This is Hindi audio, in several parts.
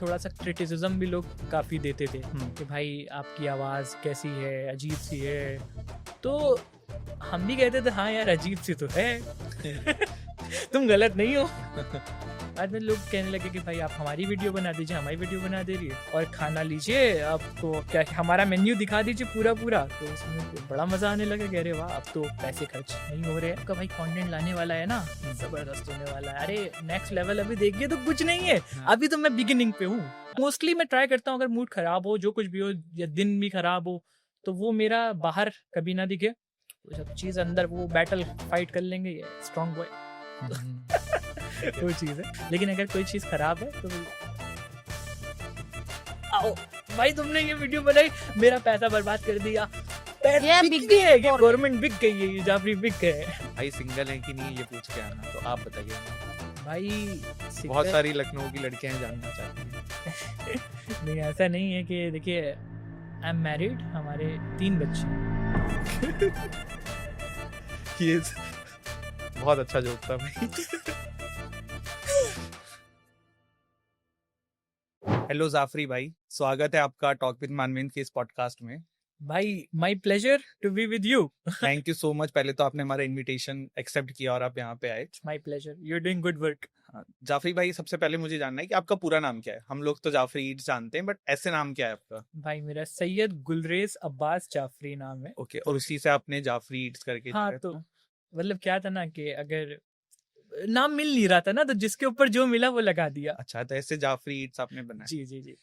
थोड़ा सा क्रिटिसिज्म भी लोग काफ़ी देते थे कि भाई आपकी आवाज़ कैसी है, अजीब सी है। तो हम भी कहते थे हाँ यार अजीब सी तो है तुम गलत नहीं हो। बाद में लोग कहने लगे कि भाई आप हमारी वीडियो बना दीजिए, हमारी वीडियो बना दे रही है और खाना लीजिए, आपको क्या हमारा मेन्यू दिखा दीजिए पूरा पूरा। तो उसमें तो बड़ा मज़ा आने लगा, कह रहे वाह अब तो पैसे खर्च नहीं हो रहे, आपका भाई कंटेंट लाने वाला है ना, ज़बरदस्त होने वाला है। अरे नेक्स्ट लेवल अभी देखिए तो कुछ नहीं है, अभी तो मैं बिगिनिंग पे हूँ। मोस्टली मैं ट्राई करता हूँ अगर मूड ख़राब हो, जो कुछ भी हो या दिन भी ख़राब हो, तो वो मेरा बाहर कभी ना दिखे, वो सब चीज़ अंदर वो बैटल फाइट कर लेंगे, ये स्ट्रॉन्ग बॉय वो चीज़ है। लेकिन अगर कोई चीज़ खराब है तो आओ भाई तुमने ये वीडियो बनाई, मेरा पैसा बर्बाद कर दिया, गवर्नमेंट बिक गई है, ये जाफरी बिक गए। भाई सिंगल है कि नहीं ये पूछ के आना, तो आप बताइए। भाई बहुत सारी लखनऊ की लड़कियां जानना चाहती हैं। नहीं ऐसा नहीं है कि देखिए आई एम मैरिड, हमारे 3 बच्चे ये बहुत अच्छा जोक था भाई। हेलो जाफरी भाई, स्वागत है आपका टॉक विद मानवेंद्र के इस पॉडकास्ट में। भाई my pleasure to be with you. Thank you so much, पहले तो आपने हमारा इनविटेशन एक्सेप्ट किया और आप यहाँ पे आए। My pleasure, you are doing good work. Jafri भाई, सबसे पहले मुझे जानना है कि आपका पूरा नाम क्या है। हम लोग तो जाफरी ईट्स जानते हैं, बट ऐसे नाम क्या है आपका? भाई मेरा सैयद गुलरेज अब्बास जाफरी नाम है। ओके, और उसी से आपने जाफरी ईट्स करके हाँ तो मतलब क्या था ना कि अगर नाम मिल नहीं रहा था ना, तो जिसके ऊपर जो मिला वो लगा दिया। अच्छा, तो ऐसे जाफरी ईट्स आपने बनाया। जी जी जी।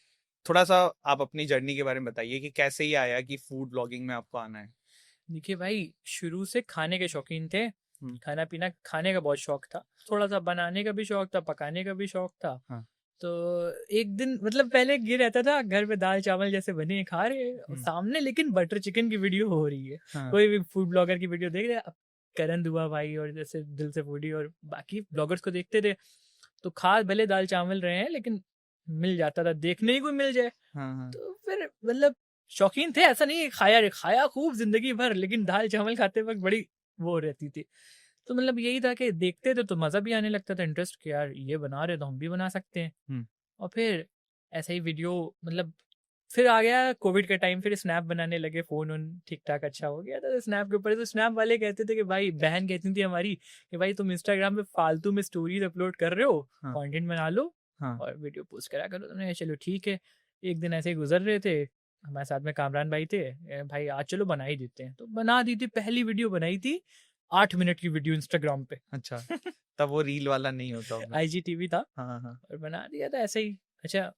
थोड़ा सा आप अपनी जर्नी के बारे में बताइए कि कैसे ये आया कि फूड ब्लॉगिंग में आपको आना है। देखिए भाई शुरू से खाने के शौकीन थे, खाना पीना खाने का बहुत शौक था, थोड़ा सा बनाने का भी शौक था, पकाने का भी शौक था। हाँ। तो एक दिन मतलब पहले ये रहता था घर पे दाल चावल जैसे बने खा रहे सामने, लेकिन बटर चिकन की वीडियो हो रही है। हाँ। कोई भी फूड ब्लॉगर की वीडियो देख रहे, करण दुआ भाई और जैसे दिल से फूडी और बाकी ब्लॉगर्स को देखते थे, तो खा भले दाल चावल रहे हैं लेकिन मिल जाता था, देखने ही कोई मिल जाए। हाँ। तो फिर मतलब शौकीन थे, ऐसा नहीं खाया खूब जिंदगी भर, लेकिन दाल चावल खाते वक्त बड़ी वो रहती थी। तो मतलब यही था कि देखते थे तो मज़ा भी आने लगता था, इंटरेस्ट कि यार ये बना रहे तो हम भी बना सकते हैं। और फिर ऐसा ही वीडियो मतलब फिर आ गया कोविड का टाइम, फिर स्नैप बनाने लगे, फ़ोन उन ठीक ठाक अच्छा हो गया था स्नैप के ऊपर। तो स्नैप वाले कहते थे कि भाई, बहन कहती थी हमारी कि भाई तुम इंस्टाग्राम पे फालतू में स्टोरीज अपलोड कर रहे हो, कंटेंट बना लो और वीडियो पोस्ट करा करो। तुमने चलो ठीक है। एक दिन ऐसे ही गुजर रहे थे, हमारे साथ में कामरान भाई थे, भाई आज चलो बना ही देते हैं, तो बना दी थी। पहली वीडियो बनाई थी 8 मिनट की वीडियो इंस्टाग्राम पे। अच्छा तब वो रील वाला नहीं होता IGTV था। हाँ। और बना दिया था ऐसे ही। अच्छा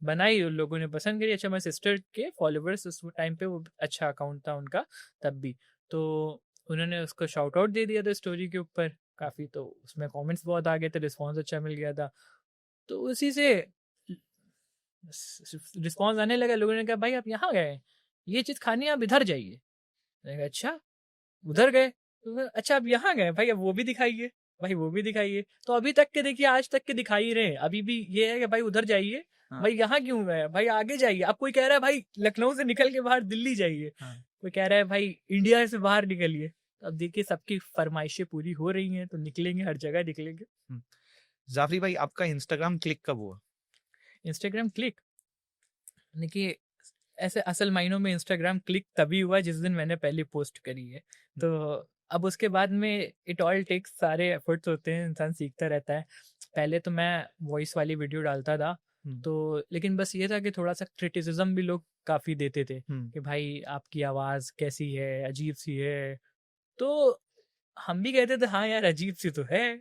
बनाई, उन लोगों ने पसंद करी। अच्छा मेरे सिस्टर के फॉलोवर्स उस टाइम पे, वो अच्छा अकाउंट था उनका तब भी, तो उन्होंने उसको शाउट आउट दे दिया था स्टोरी के ऊपर काफ़ी, तो उसमें कमेंट्स बहुत आ गए थे, रिस्पांस अच्छा मिल गया था। तो उसी से रिस्पांस आने लगा, लोगों ने कहा भाई आप यहाँ गए, ये चीज़ खानी है आप इधर जाइए। मैंने कहा अच्छा, उधर गए तो अच्छा अब यहाँ गए भाई, अब वो भी दिखाइए, भाई वो भी दिखाइए। तो अभी तक के देखिए, आज तक के दिखाई रहे हैं, अभी भी ये है कि भाई उधर जाइए, भाई यहाँ क्यों गए, भाई आगे जाइए। अब कोई कह रहा है भाई लखनऊ से निकल के बाहर दिल्ली जाइए, कोई कह रहा है भाई इंडिया से बाहर निकलिए। तो अब देखिए सबकी फरमाइशें पूरी हो रही हैं, तो निकलेंगे, हर जगह निकलेंगे। जाफरी भाई, आपका इंस्टाग्राम क्लिक कब हुआ? इंस्टाग्राम क्लिक देखिए ऐसे असल मायनों में इंस्टाग्राम क्लिक तभी हुआ जिस दिन मैंने पहली पोस्ट करी है। तो अब उसके बाद में इट ऑल टेक्स, सारे एफर्ट्स होते हैं, इंसान सीखता रहता है। पहले तो मैं वॉइस वाली वीडियो डालता था, तो लेकिन बस ये था कि थोड़ा सा क्रिटिसिज्म भी लोग काफ़ी देते थे कि भाई आपकी आवाज़ कैसी है, अजीब सी है। तो हम भी कहते थे हाँ यार अजीब सी तो है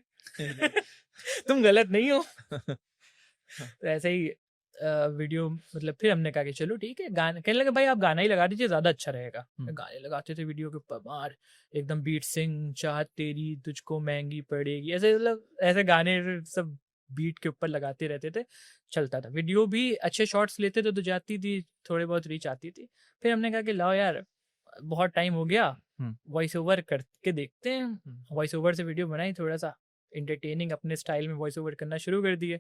तुम गलत नहीं हो। तो ऐसे ही वीडियो मतलब फिर हमने कहा कि चलो ठीक है, गाना कहने लगे भाई आप गाना ही लगा दीजिए, ज़्यादा अच्छा रहेगा। गाने लगाते थे वीडियो के ऊपर, मार एकदम बीट सिंह, चाहत तेरी तुझको महंगी पड़ेगी, ऐसे मतलब ऐसे गाने सब बीट के ऊपर लगाते रहते थे, चलता था। वीडियो भी अच्छे शॉट्स लेते थे तो जाती थी, थोड़े बहुत रीच आती थी। फिर हमने कहा कि लाओ यार बहुत टाइम हो गया, वॉइस ओवर करके देखते हैं। वॉइस ओवर से वीडियो बनाई, थोड़ा सा इंटरटेनिंग अपने स्टाइल में वॉइस ओवर करना शुरू कर दिए।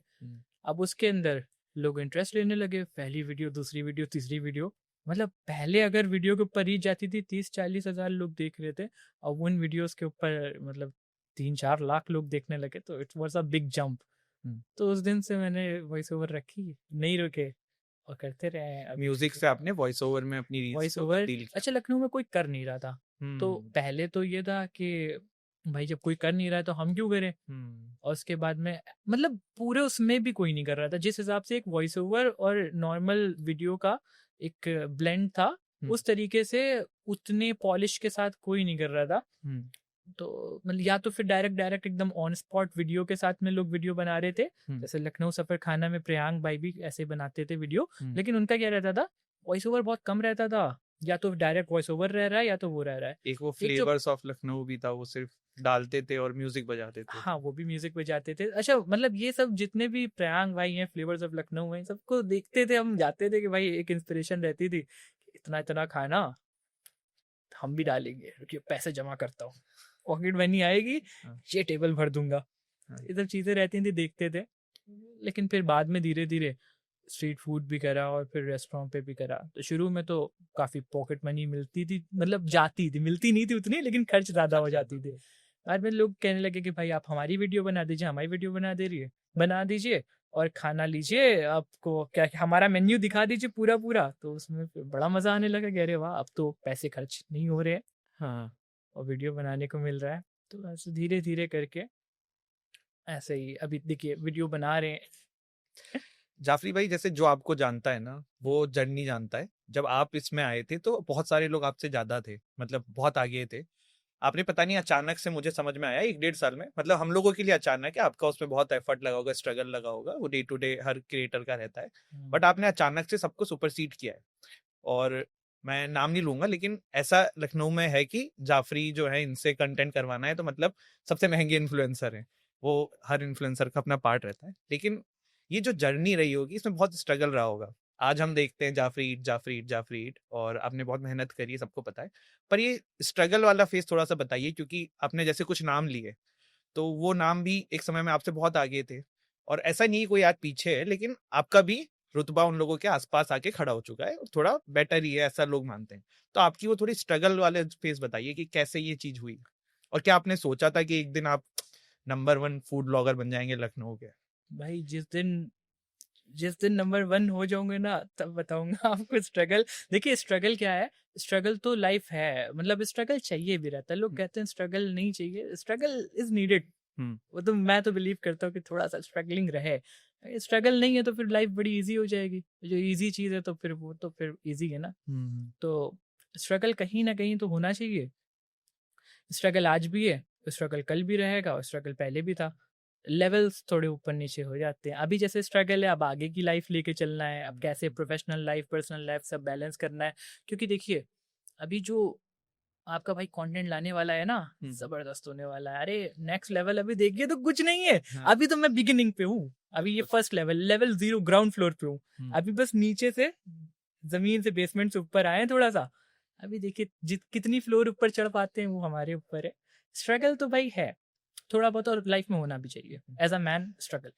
अब उसके अंदर लोग इंटरेस्ट लेने लगे, पहली वीडियो, दूसरी वीडियो, तीसरी वीडियो। मतलब पहले अगर वीडियो के ऊपर रीच जाती थी 30-40 हज़ार लोग देख रहे थे, और उन वीडियोस के ऊपर मतलब 3-4 लाख लोग देखने लगे, तो it was a big jump. तो उस दिन से मैंने वॉइस ओवर रखी, नहीं रुके और करते रहे। अभी म्यूजिक से आपने वॉइस ओवर में अपनी रील्स वॉइस को ओवर डील अच्छा लखनऊ में कोई कर नहीं रहा था, तो पहले तो ये था कि भाई जब कोई कर नहीं रहा है तो हम क्यों करें। और उसके बाद में मतलब पूरे उसमें भी कोई नहीं कर रहा था, जिस हिसाब से एक वॉइस ओवर और नॉर्मल वीडियो का एक ब्लेंड था, उस तरीके से उतने पॉलिश के साथ कोई नहीं कर रहा था। तो मतलब या तो फिर डायरेक्ट एकदम ऑन स्पॉट वीडियो के साथ में लोग वीडियो बना रहे थे, जैसे लखनऊ सफर खाना में प्रियांक भाई भी ऐसे बनाते थे वीडियो, लेकिन उनका क्या रहता था, वॉइस ओवर बहुत कम रहता था, या तो डायरेक्ट वॉइस ओवर रह रहा है या तो वो रह रहा है। एक वो फ्लेवर्स ऑफ लखनऊ भी था, वो सिर्फ डालते थे और म्यूजिक बजाते थे। हाँ वो भी म्यूजिक बजाते थे। अच्छा मतलब ये सब जितने भी प्रयांक भाई हैं, फ्लेवर्स ऑफ लखनऊ हैं, सबको देखते थे हम, जाते थे कि भाई एक इंस्पिरेशन रहती थी, इतना इतना खाना हम भी डालेंगे, रुकिए पैसे जमा करता हूँ, पॉकेट मनी आएगी ये टेबल भर दूंगा, ये सब चीजें रहती थी, देखते थे। लेकिन फिर बाद में धीरे धीरे स्ट्रीट फूड भी करा और फिर रेस्टोरेंट पे भी करा। तो शुरू में तो काफी पॉकेट मनी मिलती थी, मतलब जाती थी, मिलती नहीं थी उतनी, लेकिन खर्च ज्यादा हो जाती थी। बाद में लोग कहने लगे कि भाई आप हमारी वीडियो बना दीजिए, हमारी वीडियो बना दीजिए और खाना लीजिए, आपको क्या हमारा मेन्यू दिखा दीजिए पूरा पूरा। तो उसमें फिर बड़ा मजा आने लगा कि अरे वाह अब तो पैसे खर्च नहीं हो रहे हैं, हाँ, और वीडियो बनाने को मिल रहा है। तो ऐसे धीरे धीरे करके ऐसे ही अभी देखिए वीडियो बना रहे हैं। जाफरी भाई, जैसे जो आपको जानता है ना वो जर्नी जानता है। जब आप इसमें आए थे तो बहुत सारे लोग आपसे ज्यादा थे, मतलब बहुत आगे थे। आपने पता नहीं अचानक से, मुझे समझ में आया 1-1.5 साल में, मतलब हम लोगों के लिए अचानक है, आपका उसमें बहुत एफर्ट लगा होगा, स्ट्रगल लगा होगा, वो डे टू डे हर क्रिएटर का रहता है, बट आपने अचानक से सबको सुपरसीड किया है। और मैं नाम नहीं लूंगा, लेकिन ऐसा लखनऊ में है कि जाफरी जो है इनसे कंटेंट करवाना है तो मतलब सबसे महंगे इन्फ्लुएंसर हैं वो, हर इन्फ्लुएंसर का अपना पार्ट रहता है। लेकिन ये जो जर्नी रही होगी इसमें बहुत स्ट्रगल रहा होगा। आज हम देखते हैं जाफरी, और आपने बहुत मेहनत करी है, सबको पता है। पर ये स्ट्रगल वाला फेज थोड़ा सा बताइए, क्योंकि आपने जैसे कुछ नाम लिए तो वो नाम भी एक समय में आपसे बहुत आगे थे, और ऐसा नहीं कोई आज पीछे है, लेकिन आपका भी रुतबा उन लोगों के आसपास आके खड़ा हो चुका है, और थोड़ा बेटर ही है ऐसा लोग मानते हैं। तो आपकी वो थोड़ी स्ट्रगल वाले फेज बताइए कि कैसे ये चीज हुई, और क्या आपने सोचा था कि एक दिन आप नंबर 1 फूड ब्लॉगर बन जाएंगे लखनऊ के? भाई जिस दिन नंबर 1 हो जाऊंगे ना तब बताऊंगा आपको स्ट्रगल। देखिए स्ट्रगल क्या है, स्ट्रगल तो लाइफ है, मतलब स्ट्रगल चाहिए भी रहता है। लोग कहते हैं स्ट्रगल नहीं चाहिए, स्ट्रगल इज नीडेड। वो तो मैं तो बिलीव करता हूँ कि थोड़ा सा स्ट्रगलिंग रहे। स्ट्रगल नहीं है तो फिर लाइफ बड़ी इजी हो जाएगी, जो इजी चीज है तो फिर वो तो फिर इजी है ना। तो स्ट्रगल कहीं ना कहीं तो होना चाहिए। स्ट्रगल आज भी है, स्ट्रगल कल भी रहेगा, और स्ट्रगल पहले भी था। लेवल्स थोड़े ऊपर नीचे हो जाते हैं। अभी जैसे स्ट्रगल है, अब आगे की लाइफ लेके चलना है, अब कैसे प्रोफेशनल लाइफ पर्सनल लाइफ सब बैलेंस करना है। क्योंकि देखिए अभी जो आपका भाई कंटेंट लाने वाला है ना, जबरदस्त होने वाला है। अरे नेक्स्ट लेवल अभी देखिए तो कुछ नहीं है। अभी तो मैं बिगिनिंग पे हूँ, अभी ये फर्स्ट लेवल 0 ग्राउंड फ्लोर पे हूँ। अभी बस नीचे से जमीन से बेसमेंट से ऊपर आए थोड़ा सा। अभी देखिए कितनी फ्लोर ऊपर चढ़ पाते हैं वो हमारे ऊपर है। स्ट्रगल तो भाई है थोड़ा बहुत, और लाइफ में होना भी चाहिए एज अ मैन स्ट्रगल।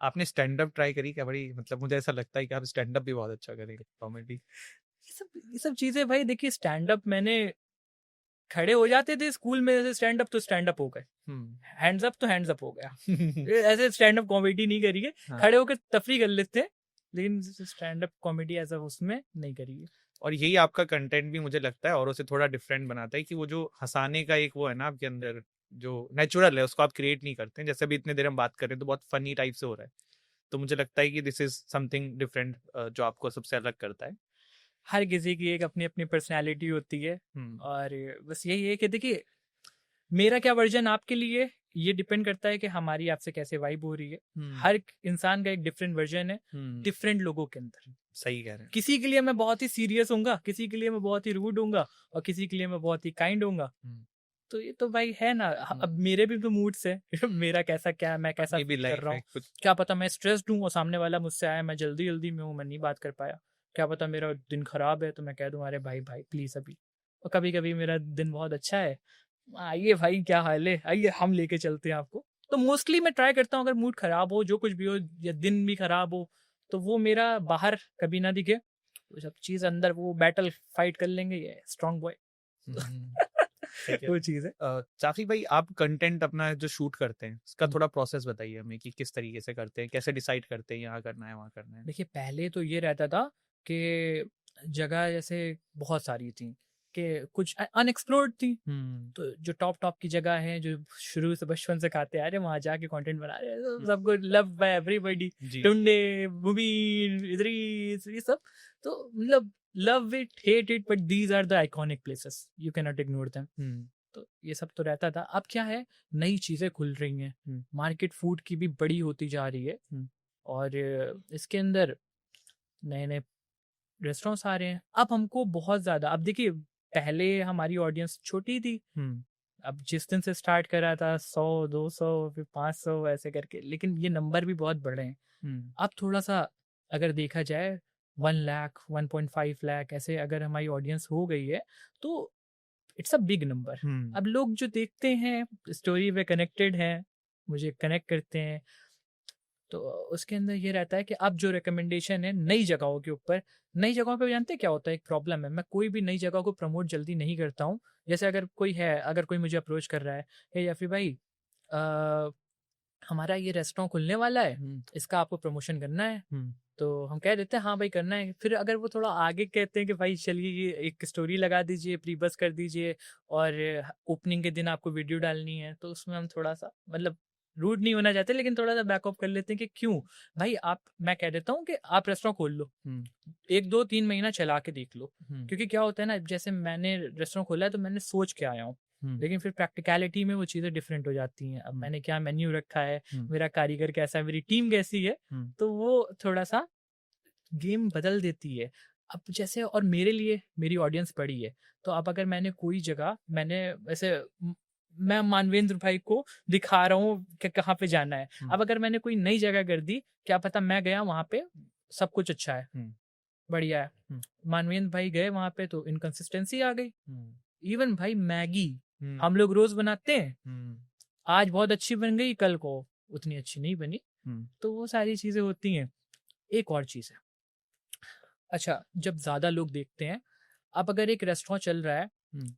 आपने स्टैंड अप ट्राई करी क्या? बड़ी मतलब मुझे ऐसा लगता है कि आप स्टैंड अप भी बहुत अच्छा करेंगे, कॉमेडी। ये सब चीजें भाई देखिए, स्टैंड अप मैंने खड़े हो जाते थे स्कूल में, जैसे स्टैंड अप तो स्टैंड अप हो गए, हैंड्स अप तो हैंड्स अप हो गया। ऐसे स्टैंड अप कॉमेडी नहीं करी है, खड़े होकर तफरी कर लेते हैं, लेकिन स्टैंड अप कॉमेडी ऐसा उसमें नहीं करी है। और यही आपका कंटेंट भी मुझे लगता है औरों से थोड़ा डिफरेंट बनाता है, कि वो जो हंसाने का एक वो है ना आपके अंदर, जो नेचुरल है उसको आप क्रिएट नहीं करते हैं। जैसे अभी इतने देर हम बात कर रहे हैं तो बहुत फनी टाइप से हो रहा है, तो मुझे लगता है कि दिस इज समथिंग डिफरेंट जो आपको सबसे अलग करता है। हर किसी की एक अपनी अपनी पर्सनैलिटी होती है, और बस यही है कि देखिए मेरा क्या वर्जन आपके लिए ये डिपेंड करता है कि हमारी आपसे कैसे वाइब हो रही है। हर इंसान का एक डिफरेंट वर्जन है डिफरेंट लोगों के अंदर। सही कह रहे हैं। किसी के लिए मैं बहुत ही सीरियस होऊंगा, किसी के लिए मैं बहुत ही रूड होऊंगा, और किसी के लिए मैं बहुत ही काइंड होऊंगा। तो ये तो भाई है ना, अब मेरे भी तो मूड्स है। मेरा कैसा क्या, मैं कैसा ये भी कर रहा हूँ। कुछ क्या पता मैं स्ट्रेस्ड हूँ और सामने वाला मुझसे आया, मैं जल्दी जल्दी में हूँ, मैं नहीं बात कर पाया। क्या पता मेरा दिन खराब है तो मैं कह दूं अरे भाई भाई प्लीज अभी। और कभी कभी मेरा दिन बहुत अच्छा है, आइए भाई क्या हाल है, आइए हम लेके चलते हैं आपको। तो मोस्टली मैं ट्राई करता हूँ अगर मूड खराब हो, जो कुछ भी हो, या दिन भी खराब हो, तो वो मेरा बाहर कभी ना दिखे, वो सब चीज अंदर वो बैटल फाइट कर लेंगे, ये स्ट्रांग बॉय। ठीक है। वो चीज़ है। जाफरी भाई, आप कंटेंट अपना जो शूट करते हैं उसका थोड़ा प्रोसेस बताइए हमें कि किस तरीके से करते हैं, कैसे डिसाइड करते हैं यहाँ करना है वहाँ करना है। देखिए पहले तो ये रहता था कि जगह जैसे बहुत सारी थी कि कुछ अनएक्सप्लोर्ड थी, तो जो टॉप टॉप की जगह है जो शुरू से बचपन से खाते आ रहे हैं, वहाँ जाके कंटेंट बना रहे हैं, तो सबको लव बाय एवरीबॉडी, जी। टुंडे, मुबीन, इदरीस, ये सब, तो मतलब love it hate it but these are the iconic places, you can not ignore them. तो ये सब तो रहता था। अब क्या है, नई चीज़ें खुल रही हैं, मार्केट फूड की भी बड़ी होती जा रही है, और इसके अंदर नए नए रेस्टोरेंट्स आ रहे हैं। अब हमको बहुत ज़्यादा, अब देखिए पहले हमारी ऑडियंस छोटी थी, अब जिस दिन से स्टार्ट करा था 100 200 फिर 500 ऐसे करके, लेकिन ये नंबर भी बहुत बड़े हैं। अब थोड़ा सा अगर देखा जाए 1 लाख 1.5 लाख ऐसे अगर हमारी ऑडियंस हो गई है, तो इट्स अ बिग नंबर। अब लोग जो देखते हैं स्टोरी में कनेक्टेड हैं, मुझे कनेक्ट करते हैं, तो उसके अंदर ये रहता है कि अब जो रिकमेंडेशन है नई जगहों के ऊपर, नई जगहों पे जानते हैं क्या होता है, एक प्रॉब्लम है, मैं कोई भी नई जगह को प्रमोट जल्दी नहीं करता हूँ। जैसे अगर कोई है, अगर कोई मुझे अप्रोच कर रहा है, "हे या फिर भाई हमारा ये रेस्टोरेंट खुलने वाला है, इसका आपको प्रमोशन करना है", तो हम कह देते हैं हाँ भाई करना है। फिर अगर वो थोड़ा आगे कहते हैं कि भाई चलिए ये एक स्टोरी लगा दीजिए, प्री बस कर दीजिए, और ओपनिंग के दिन आपको वीडियो डालनी है, तो उसमें हम थोड़ा सा मतलब रूड नहीं होना चाहते, लेकिन थोड़ा सा बैकअप कर लेते हैं कि क्यों भाई, आप, मैं कह देता हूँ कि आप रेस्टोरेंट खोल लो, 1 2 3 महीना चला के देख लो, क्योंकि क्या होता है ना, जैसे मैंने रेस्टोरेंट खोला है तो मैंने सोच के आया हूँ, लेकिन फिर प्रैक्टिकलिटी में वो चीज़ें डिफरेंट हो जाती हैं। अब मैंने क्या मेन्यू रखा है, मेरा कारीगर कैसा है, मेरी टीम कैसी है, तो वो थोड़ा सा गेम बदल देती है। अब जैसे, और मेरे लिए मेरी ऑडियंस बड़ी है, तो अब अगर मैंने कोई जगह, मैंने वैसे मैं मानवेंद्र भाई को दिखा रहा हूँ कि कहाँ पे जाना है। अब अगर मैंने कोई नई जगह कर दी, क्या पता मैं गया वहाँ पे सब कुछ अच्छा है, बढ़िया है, मानवेंद्र भाई गए वहाँ पे तो इनकंसिस्टेंसी आ गई। इवन भाई मैगी हम लोग रोज बनाते हैं, आज बहुत अच्छी बन गई, कल को उतनी अच्छी नहीं बनी, तो वो सारी चीजें होती हैं। एक और चीज है, अच्छा, जब ज्यादा लोग देखते हैं, अब अगर एक रेस्टोरेंट चल रहा है,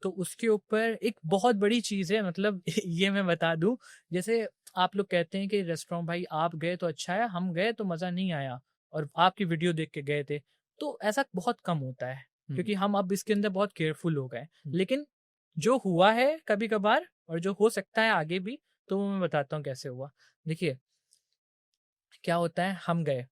तो उसके ऊपर एक बहुत बड़ी चीज है, मतलब ये मैं बता दूं, जैसे आप लोग कहते हैं कि रेस्टोरेंट भाई आप गए तो अच्छा है, हम गए तो मजा नहीं आया और आपकी वीडियो देख के गए थे, तो ऐसा बहुत कम होता है, क्योंकि हम अब इसके अंदर बहुत केयरफुल हो गए। लेकिन जो हुआ है कभी कभार, और जो हो सकता है आगे भी, तो वो मैं बताता हूँ कैसे हुआ। देखिए क्या होता है, हम गए,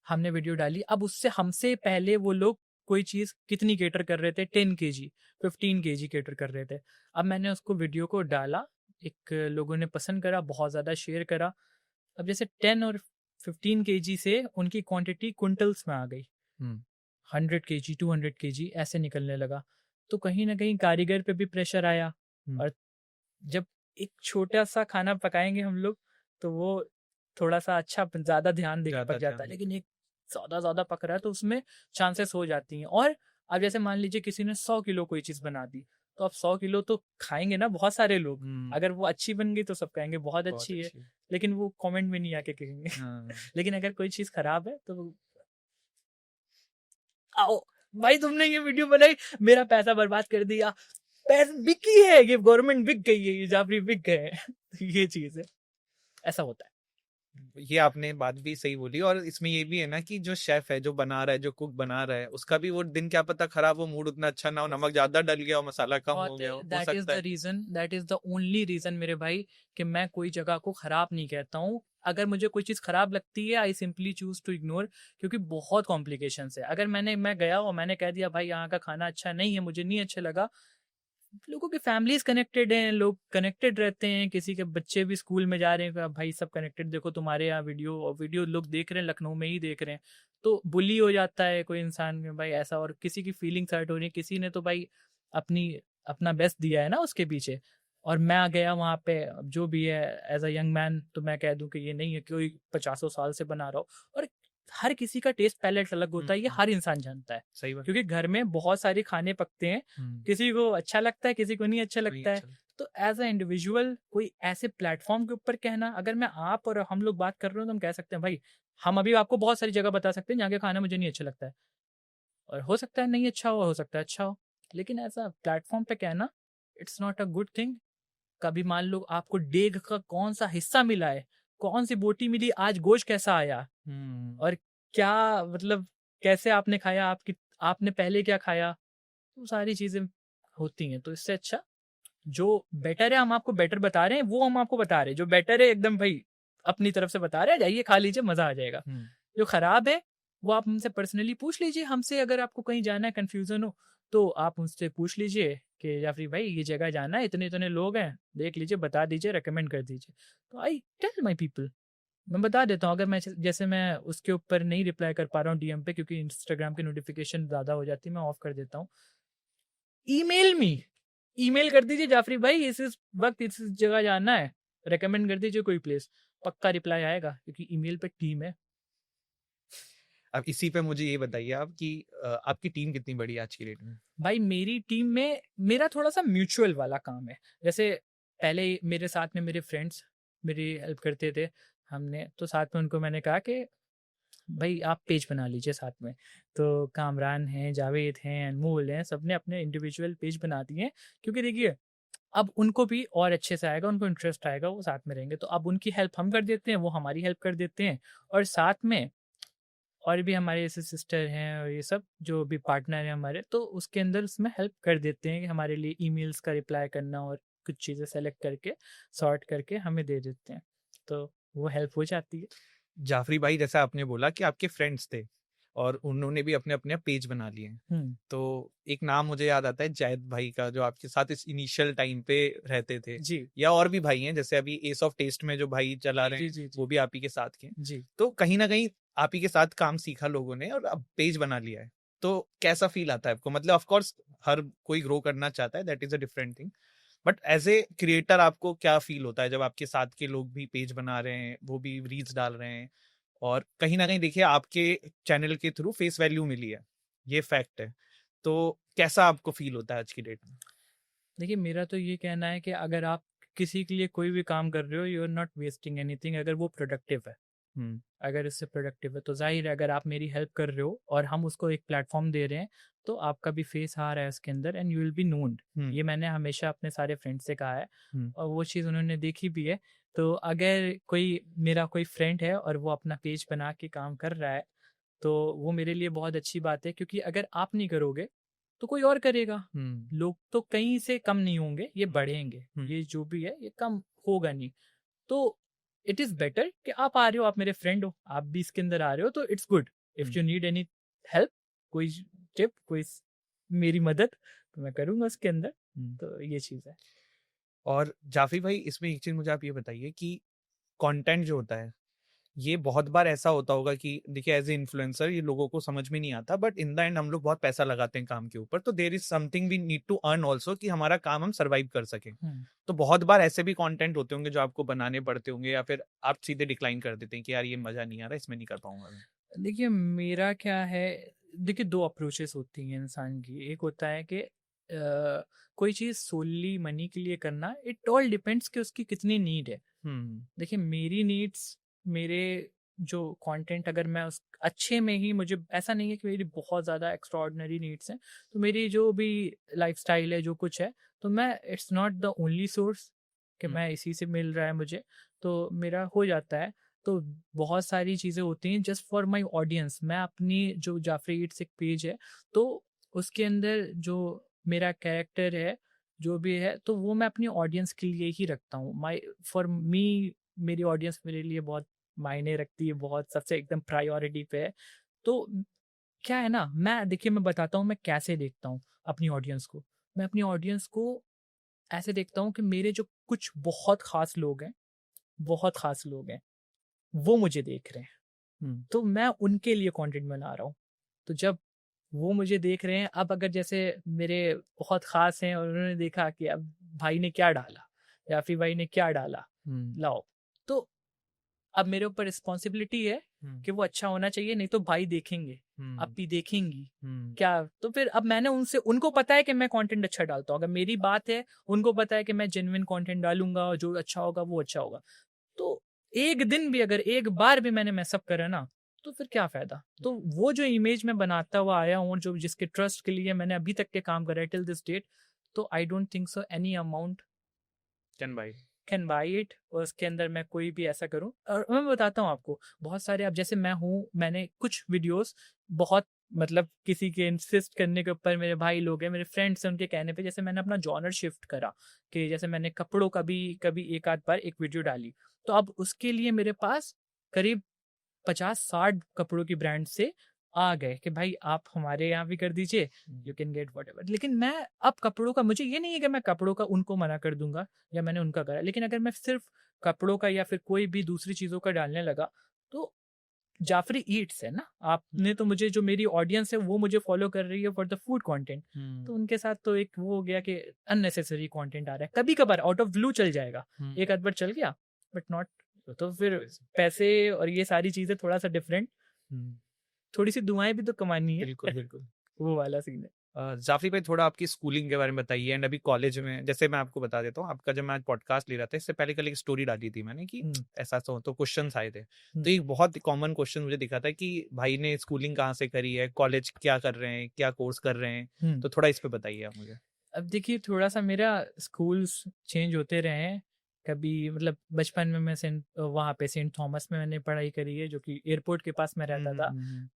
हमने वीडियो डाली, अब उससे हमसे पहले वो लोग कोई चीज़ कितनी केटर कर रहे थे, 10 kg 15 kg केटर कर रहे थे। अब मैंने उसको वीडियो को डाला, एक लोगों ने पसंद करा, बहुत ज़्यादा शेयर करा। अब जैसे 10 और 15 kg से उनकी क्वांटिटी क्विंटल्स में आ गई, 100 kg 200 kg ऐसे निकलने लगा, तो कहीं ना कहीं कारीगर पे भी प्रेशर आया। और जब एक छोटा सा खाना पकाएंगे हम लोग, तो वो थोड़ा सा अच्छा ज़्यादा ध्यान दे के पक जाता है, लेकिन एक ज़्यादा पक रहा है तो उसमें चांसेस हो जाती हैं। और अब जैसे मान लीजिए किसी ने 100 किलो कोई चीज़ बना दी, तो अब 100 किलो तो खाएंगे ना बहुत सारे लोग, अगर वो अच्छी बन गई तो सब कहेंगे बहुत अच्छी है, लेकिन वो कमेंट में नहीं आके कहेंगे। लेकिन अगर कोई चीज़ खराब है तो आओ भाई तुमने ये वीडियो बनाई, मेरा पैसा बर्बाद कर दिया, पैसा बिकी है, ये गवर्नमेंट बिक गई है, ये जाफरी बिक गए हैं। ये चीज है, ऐसा होता है। ये आपने बात भी सही बोली, और इसमें ये भी है ना कि जो शेफ है, जो बना रहा है, जो कुक बना रहा है, उसका भी वो दिन क्या पता खराब हो, मूड उतना अच्छा ना हो, नमक ज्यादा डल गया हो, मसाला कम हो गया हो सकता है। That is the only reason मेरे भाई, कि मैं कोई जगह को खराब नहीं कहता हूँ। अगर मुझे कोई चीज़ खराब लगती है, I simply choose to ignore, क्योंकि बहुत कॉम्प्लिकेशन है। अगर मैं गया और मैंने कह दिया भाई यहाँ का खाना अच्छा नहीं है, मुझे नहीं अच्छा लगा, लोगों की फैमिलीज कनेक्टेड हैं, लोग कनेक्टेड रहते हैं, किसी के बच्चे भी स्कूल में जा रहे हैं, भाई सब कनेक्टेड, देखो तुम्हारे यहाँ वीडियो लोग देख रहे हैं, लखनऊ में ही देख रहे हैं, तो बुली हो जाता है कोई इंसान में भाई ऐसा, और किसी की फीलिंग्स हर्ट हो रही है, किसी ने तो भाई अपनी अपना बेस्ट दिया है ना उसके पीछे, और मैं आ गया वहाँ पे, जो भी है एज अ यंग मैन, तो मैं कह दूं कि ये नहीं है कि कोई 50 साल से बना रहा हो। और हर किसी का टेस्ट पैलेट अलग होता है, ये हर इंसान जानता है, सही बात। क्योंकि घर में बहुत सारे खाने पकते हैं, किसी को अच्छा लगता है, किसी को नहीं अच्छा लगता है। तो एज अ इंडिविजुअल कोई ऐसे प्लेटफॉर्म के ऊपर कहना, अगर मैं आप और हम लोग बात कर रहे हो तो हम कह सकते हैं भाई, हम अभी आपको बहुत सारी जगह बता सकते हैं जहाँ के खाना मुझे नहीं अच्छा लगता है, और हो सकता है नहीं अच्छा हो सकता है अच्छा हो, लेकिन ऐसा प्लेटफॉर्म पे कहना it's not a good thing. कभी मान लो आपको डेग का कौन सा हिस्सा मिला है, कौन सी बोटी मिली, आज गोश्त कैसा आया, और क्या मतलब कैसे आपने खाया, आपने पहले क्या खाया, तो सारी चीजें होती हैं। तो इससे अच्छा जो बेटर है हम आपको बेटर बता रहे हैं, वो हम आपको बता रहे हैं। जो बेटर है एकदम भाई अपनी तरफ से बता रहे हैं, जाइए खा लीजिए, मजा आ जाएगा। जो खराब है वो आप हमसे पर्सनली पूछ लीजिए। हमसे अगर आपको कहीं जाना है, कंफ्यूजन हो, तो आप मुझसे पूछ लीजिए कि जाफरी भाई ये जगह जाना है, इतने इतने लोग हैं, देख लीजिए, बता दीजिए, रेकमेंड कर दीजिए। तो आई टेल माई पीपल, मैं बता देता हूँ। अगर मैं जैसे मैं उसके ऊपर नहीं रिप्लाई कर पा रहा हूँ डीएम पे, क्योंकि इंस्टाग्राम की नोटिफिकेशन ज़्यादा हो जाती है, मैं ऑफ कर देता हूँ। ईमेल मी, ईमेल कर दीजिए जाफरी भाई इस वक्त इस जगह जाना है, रेकमेंड कर दीजिए कोई प्लेस, पक्का रिप्लाई आएगा, क्योंकि ईमेल पे टीम है। अब इसी पे मुझे ये बताइए आप कि आपकी टीम कितनी बड़ी है आज की डेट में? भाई मेरी टीम में मेरा थोड़ा सा म्यूचुअल वाला काम है। जैसे पहले मेरे साथ में मेरे फ्रेंड्स मेरी हेल्प करते थे, हमने तो साथ में उनको मैंने कहा कि भाई आप पेज बना लीजिए साथ में। तो कामरान हैं, जावेद हैं, अनमोल हैं, सबने अपने इंडिविजुअल पेज बना दिए हैं। क्योंकि देखिए अब उनको भी और अच्छे से आएगा, उनको इंटरेस्ट आएगा, वो साथ में रहेंगे, तो अब उनकी हेल्प हम कर देते हैं, वो हमारी हेल्प कर देते हैं। और साथ में और भी हमारे ऐसे सिस्टर हैं और ये सब जो भी पार्टनर हैं हमारे, तो उसके अंदर उसमें हेल्प कर देते हैं कि हमारे लिए ईमेल्स का रिप्लाई करना और कुछ चीज़ें सेलेक्ट करके सॉर्ट करके हमें दे देते हैं, तो वो हेल्प हो जाती है। जाफरी भाई, जैसा आपने बोला कि आपके फ्रेंड्स थे और उन्होंने भी अपने अपने पेज बना लिए हैं, तो एक नाम मुझे याद आता है जायद भाई का, जो आपके साथ इस इनिशियल टाइम पे रहते थे जी या और भी भाई हैं, जैसे अभी एस ऑफ टेस्ट में जो भाई चला रहे जी हैं जी जी वो भी आप ही के साथ के हैं। जी। तो कहीं ना कहीं आप ही के साथ काम सीखा लोगों ने और अब पेज बना लिया है, तो कैसा फील आता है आपको? मतलब ऑफ कोर्स हर कोई ग्रो करना चाहता है, that is a different thing, but as a creator आपको क्या फील होता है जब आपके साथ के लोग भी पेज बना रहे हैं, वो भी रील्स डाल रहे हैं, और कहीं ना कहीं देखिए आपके चैनल के थ्रू फेस वैल्यू मिली है, ये फैक्ट है, तो कैसा आपको फील होता है आज की डेट में? देखिए मेरा तो ये कहना है कि अगर आप किसी के लिए कोई भी काम कर रहे हो, you are not wasting anything, अगर वो प्रोडक्टिव है, अगर इससे प्रोडक्टिव है, तो जाहिर है अगर आप मेरी हेल्प कर रहे हो और हम उसको एक प्लेटफॉर्म दे रहे हैं, तो आपका भी फेस आ रहा है उसके अंदर and you will be known. ये मैंने हमेशा अपने सारे फ्रेंड्स से कहा है और वो चीज़ उन्होंने देखी भी है। तो अगर कोई मेरा कोई फ्रेंड है और वो अपना पेज बना के काम कर रहा है, तो वो मेरे लिए बहुत अच्छी बात है, क्योंकि अगर आप नहीं करोगे तो कोई और करेगा। लोग तो कहीं से कम नहीं होंगे, ये बढ़ेंगे, ये जो भी है ये कम होगा नहीं। तो इट इज़ बेटर कि आप आ रहे हो, आप मेरे फ्रेंड हो, आप भी इसके अंदर आ रहे हो, तो it's good. If you need any help, कोई टिप, मेरी मदद, तो मैं करूँगा उसके अंदर। तो ये चीज़ है। और जाफरी भाई, इसमें एक चीज मुझे आप ये बताइए कि कंटेंट जो होता है, ये बहुत बार ऐसा होता होगा कि देखिए एज ए इन्फ्लुएंसर ये लोगों को समझ में नहीं आता, बट इन द एंड हम लोग बहुत पैसा लगाते हैं काम के ऊपर, तो there is something we need to earn also, कि हमारा काम हम सर्वाइव कर सकें। तो बहुत बार ऐसे भी कंटेंट होते होंगे जो आपको बनाने पड़ते होंगे, या फिर आप सीधे डिक्लाइन कर देते हैं कि यार ये मजा नहीं आ रहा, इसमें नहीं कर पाऊंगा मैं? देखिए मेरा क्या है, देखिए 2 अप्रोचेस होती हैं इंसान की। एक होता है कि कोई चीज़ सोली मनी के लिए करना, इट ऑल डिपेंड्स कि उसकी कितनी नीड है। देखिए मेरी नीड्स, मेरे जो कंटेंट, अगर मैं उस अच्छे में ही, मुझे ऐसा नहीं है कि मेरी बहुत ज़्यादा एक्स्ट्राऑर्डिनरी नीड्स हैं, तो मेरी जो भी लाइफस्टाइल है, जो कुछ है, तो मैं it's not the only source कि मैं इसी से मिल रहा है मुझे, तो मेरा हो जाता है। तो बहुत सारी चीज़ें होती हैं जस्ट फॉर माय ऑडियंस। मैं अपनी जो जाफरी ईट्स एक पेज है, तो उसके अंदर जो मेरा कैरेक्टर है, जो भी है, तो वो मैं अपनी ऑडियंस के लिए ही रखता हूँ। माई फॉर मी, मेरी ऑडियंस मेरे लिए बहुत मायने रखती है, बहुत सबसे एकदम प्रायोरिटी पे है। तो क्या है ना, मैं देखिए मैं बताता हूँ मैं कैसे देखता हूँ अपनी ऑडियंस को। मैं अपनी ऑडियंस को ऐसे देखता हूँ कि मेरे जो कुछ बहुत खास लोग हैं, बहुत खास लोग हैं, वो मुझे देख रहे हैं, तो मैं उनके लिए कंटेंट बना रहा हूँ। तो जब वो मुझे देख रहे हैं, अब अगर जैसे मेरे बहुत खास हैं और उन्होंने देखा कि अब भाई ने क्या डाला या फिर भाई ने क्या डाला, लाओ, तो अब मेरे ऊपर रिस्पॉन्सिबिलिटी है कि वो अच्छा होना चाहिए, नहीं तो भाई देखेंगे, अपी देखेंगी क्या। तो फिर अब मैंने उनसे, उनको पता है कि मैं कंटेंट अच्छा डालता हूँ, अगर मेरी बात है, उनको पता है कि मैं जेन्युइन कंटेंट डालूंगा और जो अच्छा होगा वो अच्छा होगा। तो एक दिन भी, अगर एक बार भी मैंने मैसअप करा ना, तो फिर क्या फायदा। तो वो जो इमेज मैं बनाता हुआ आया हूँ, जो जिसके ट्रस्ट के लिए मैंने अभी तक के काम करा है टिल दिस डेट, तो I don't think so any amount can buy it. और उसके अंदर मैं कोई भी ऐसा करूं, और मैं बताता हूँ आपको, बहुत सारे, अब जैसे मैं हूँ, मैंने कुछ वीडियोस बहुत, मतलब किसी के इंसिस्ट करने के ऊपर, मेरे भाई लोग हैं, मेरे फ्रेंड्स हैं, उनके कहने पे, जैसे मैंने अपना जॉनर शिफ्ट करा, कि जैसे मैंने कपड़ों का भी कभी एक आध बार एक वीडियो डाली, तो अब उसके लिए मेरे पास करीब 50-60 कपड़ों की ब्रांड से आ गए कि भाई आप हमारे यहाँ भी कर दीजिए, you can get what ever. लेकिन मैं अब कपड़ों का, मुझे ये नहीं है कि मैं कपड़ों का उनको मना कर दूंगा या मैंने उनका करा, लेकिन अगर मैं सिर्फ कपड़ों का या फिर कोई भी दूसरी चीज़ों का डालने लगा, तो जाफरी ईट्स है ना, आपने तो मुझे, जो मेरी ऑडियंस है वो मुझे फॉलो कर रही है फॉर द फूड कंटेंट, तो उनके साथ तो एक वो हो गया कि अननेसेसरी कंटेंट आ रहा है। कभी कभार आउट ऑफ ब्लू चल जाएगा, एक आध बार चल गया, बट नॉट, तो फिर पैसे और ये सारी चीज़ें थोड़ा सा डिफरेंट, थोड़ी सी दुआएं भी तो कमानी है। बिल्कुल बिल्कुल। वो वाला सीन है। जाफरी भाई, थोड़ा आपकी स्कूलिंग के बारे में बताइए, एंड अभी कॉलेज में, जैसे मैं आपको बता देता हूँ, आपका जब मैं आज पॉडकास्ट ले रहा था, इससे पहले कल एक स्टोरी डाली थी मैंने कि ऐसा तो क्वेश्चंस आए थे, तो एक बहुत कॉमन क्वेश्चन मुझे दिखा था कि भाई ने स्कूलिंग कहाँ से करी है, कॉलेज क्या कर रहे हैं, क्या कोर्स कर रहे हैं, तो थोड़ा इस पे बताइए आप मुझे। अब देखिए, थोड़ा सा मेरा स्कूल्स चेंज होते रहे हैं, कभी मतलब बचपन में मैं वहाँ पे सेंट थॉमस में मैंने पढ़ाई करी है, जो कि एयरपोर्ट के पास में रहता था।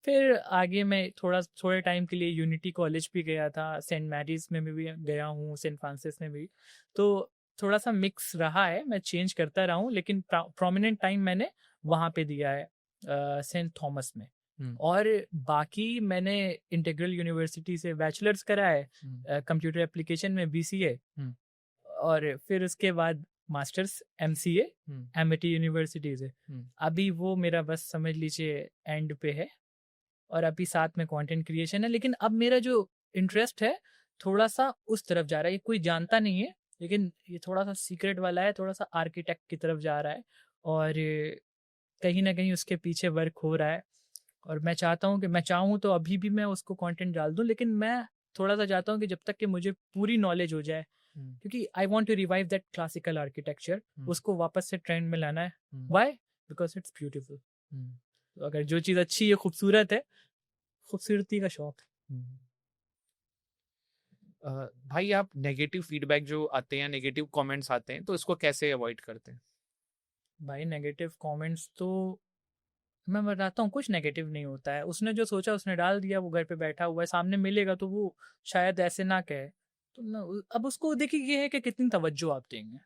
फिर आगे मैं थोड़े टाइम के लिए यूनिटी कॉलेज भी गया था, सेंट मैरीज में भी गया हूँ, सेंट फ्रांसिस में भी, तो थोड़ा सा मिक्स रहा है, मैं चेंज करता रहा हूँ, लेकिन प्रोमिनेंट टाइम मैंने वहाँ पे दिया है, सेंट थॉमस में। और बाकी मैंने इंटीग्रल यूनिवर्सिटी से बैचलर्स करा है, कंप्यूटर एप्लीकेशन में BCA, और फिर उसके बाद मास्टर्स MCA एमिटी यूनिवर्सिटी से। अभी वो मेरा बस समझ लीजिए एंड पे है, और अभी साथ में कंटेंट क्रिएशन है, लेकिन अब मेरा जो इंटरेस्ट है थोड़ा सा उस तरफ जा रहा है, कोई जानता नहीं है, लेकिन ये थोड़ा सा सीक्रेट वाला है, थोड़ा सा आर्किटेक्ट की तरफ जा रहा है, और कहीं ना कहीं उसके पीछे वर्क हो रहा है, और मैं चाहता हूँ कि मैं चाहूँ तो अभी भी मैं उसको कंटेंट डाल दूँ, लेकिन मैं थोड़ा सा चाहता हूँ कि जब तक कि मुझे पूरी नॉलेज हो जाए, क्योंकि I want to revive that classical architecture, उसको वापस से ट्रेंड में लाना है। व्हाई? Because it's beautiful. तो अगर जो चीज़ अच्छी है, खूबसूरत है, खूबसूरती का शौक। भाई, आप नेगेटिव फीडबैक जो आते हैं, नेगेटिव कमेंट्स आते हैं, तो इसको कैसे अवॉइड करते हैं? भाई नेगेटिव कमेंट्स तो मैं बताता हूँ, कुछ नेगेटिव नहीं होता है, उसने जो सोचा उसने डाल दिया, वो घर पे बैठा हुआ है, सामने मिलेगा तो वो शायद ऐसे ना कहे, तो ना, अब उसको देखिए ये है कि कितनी तवज्जो आप देंगे।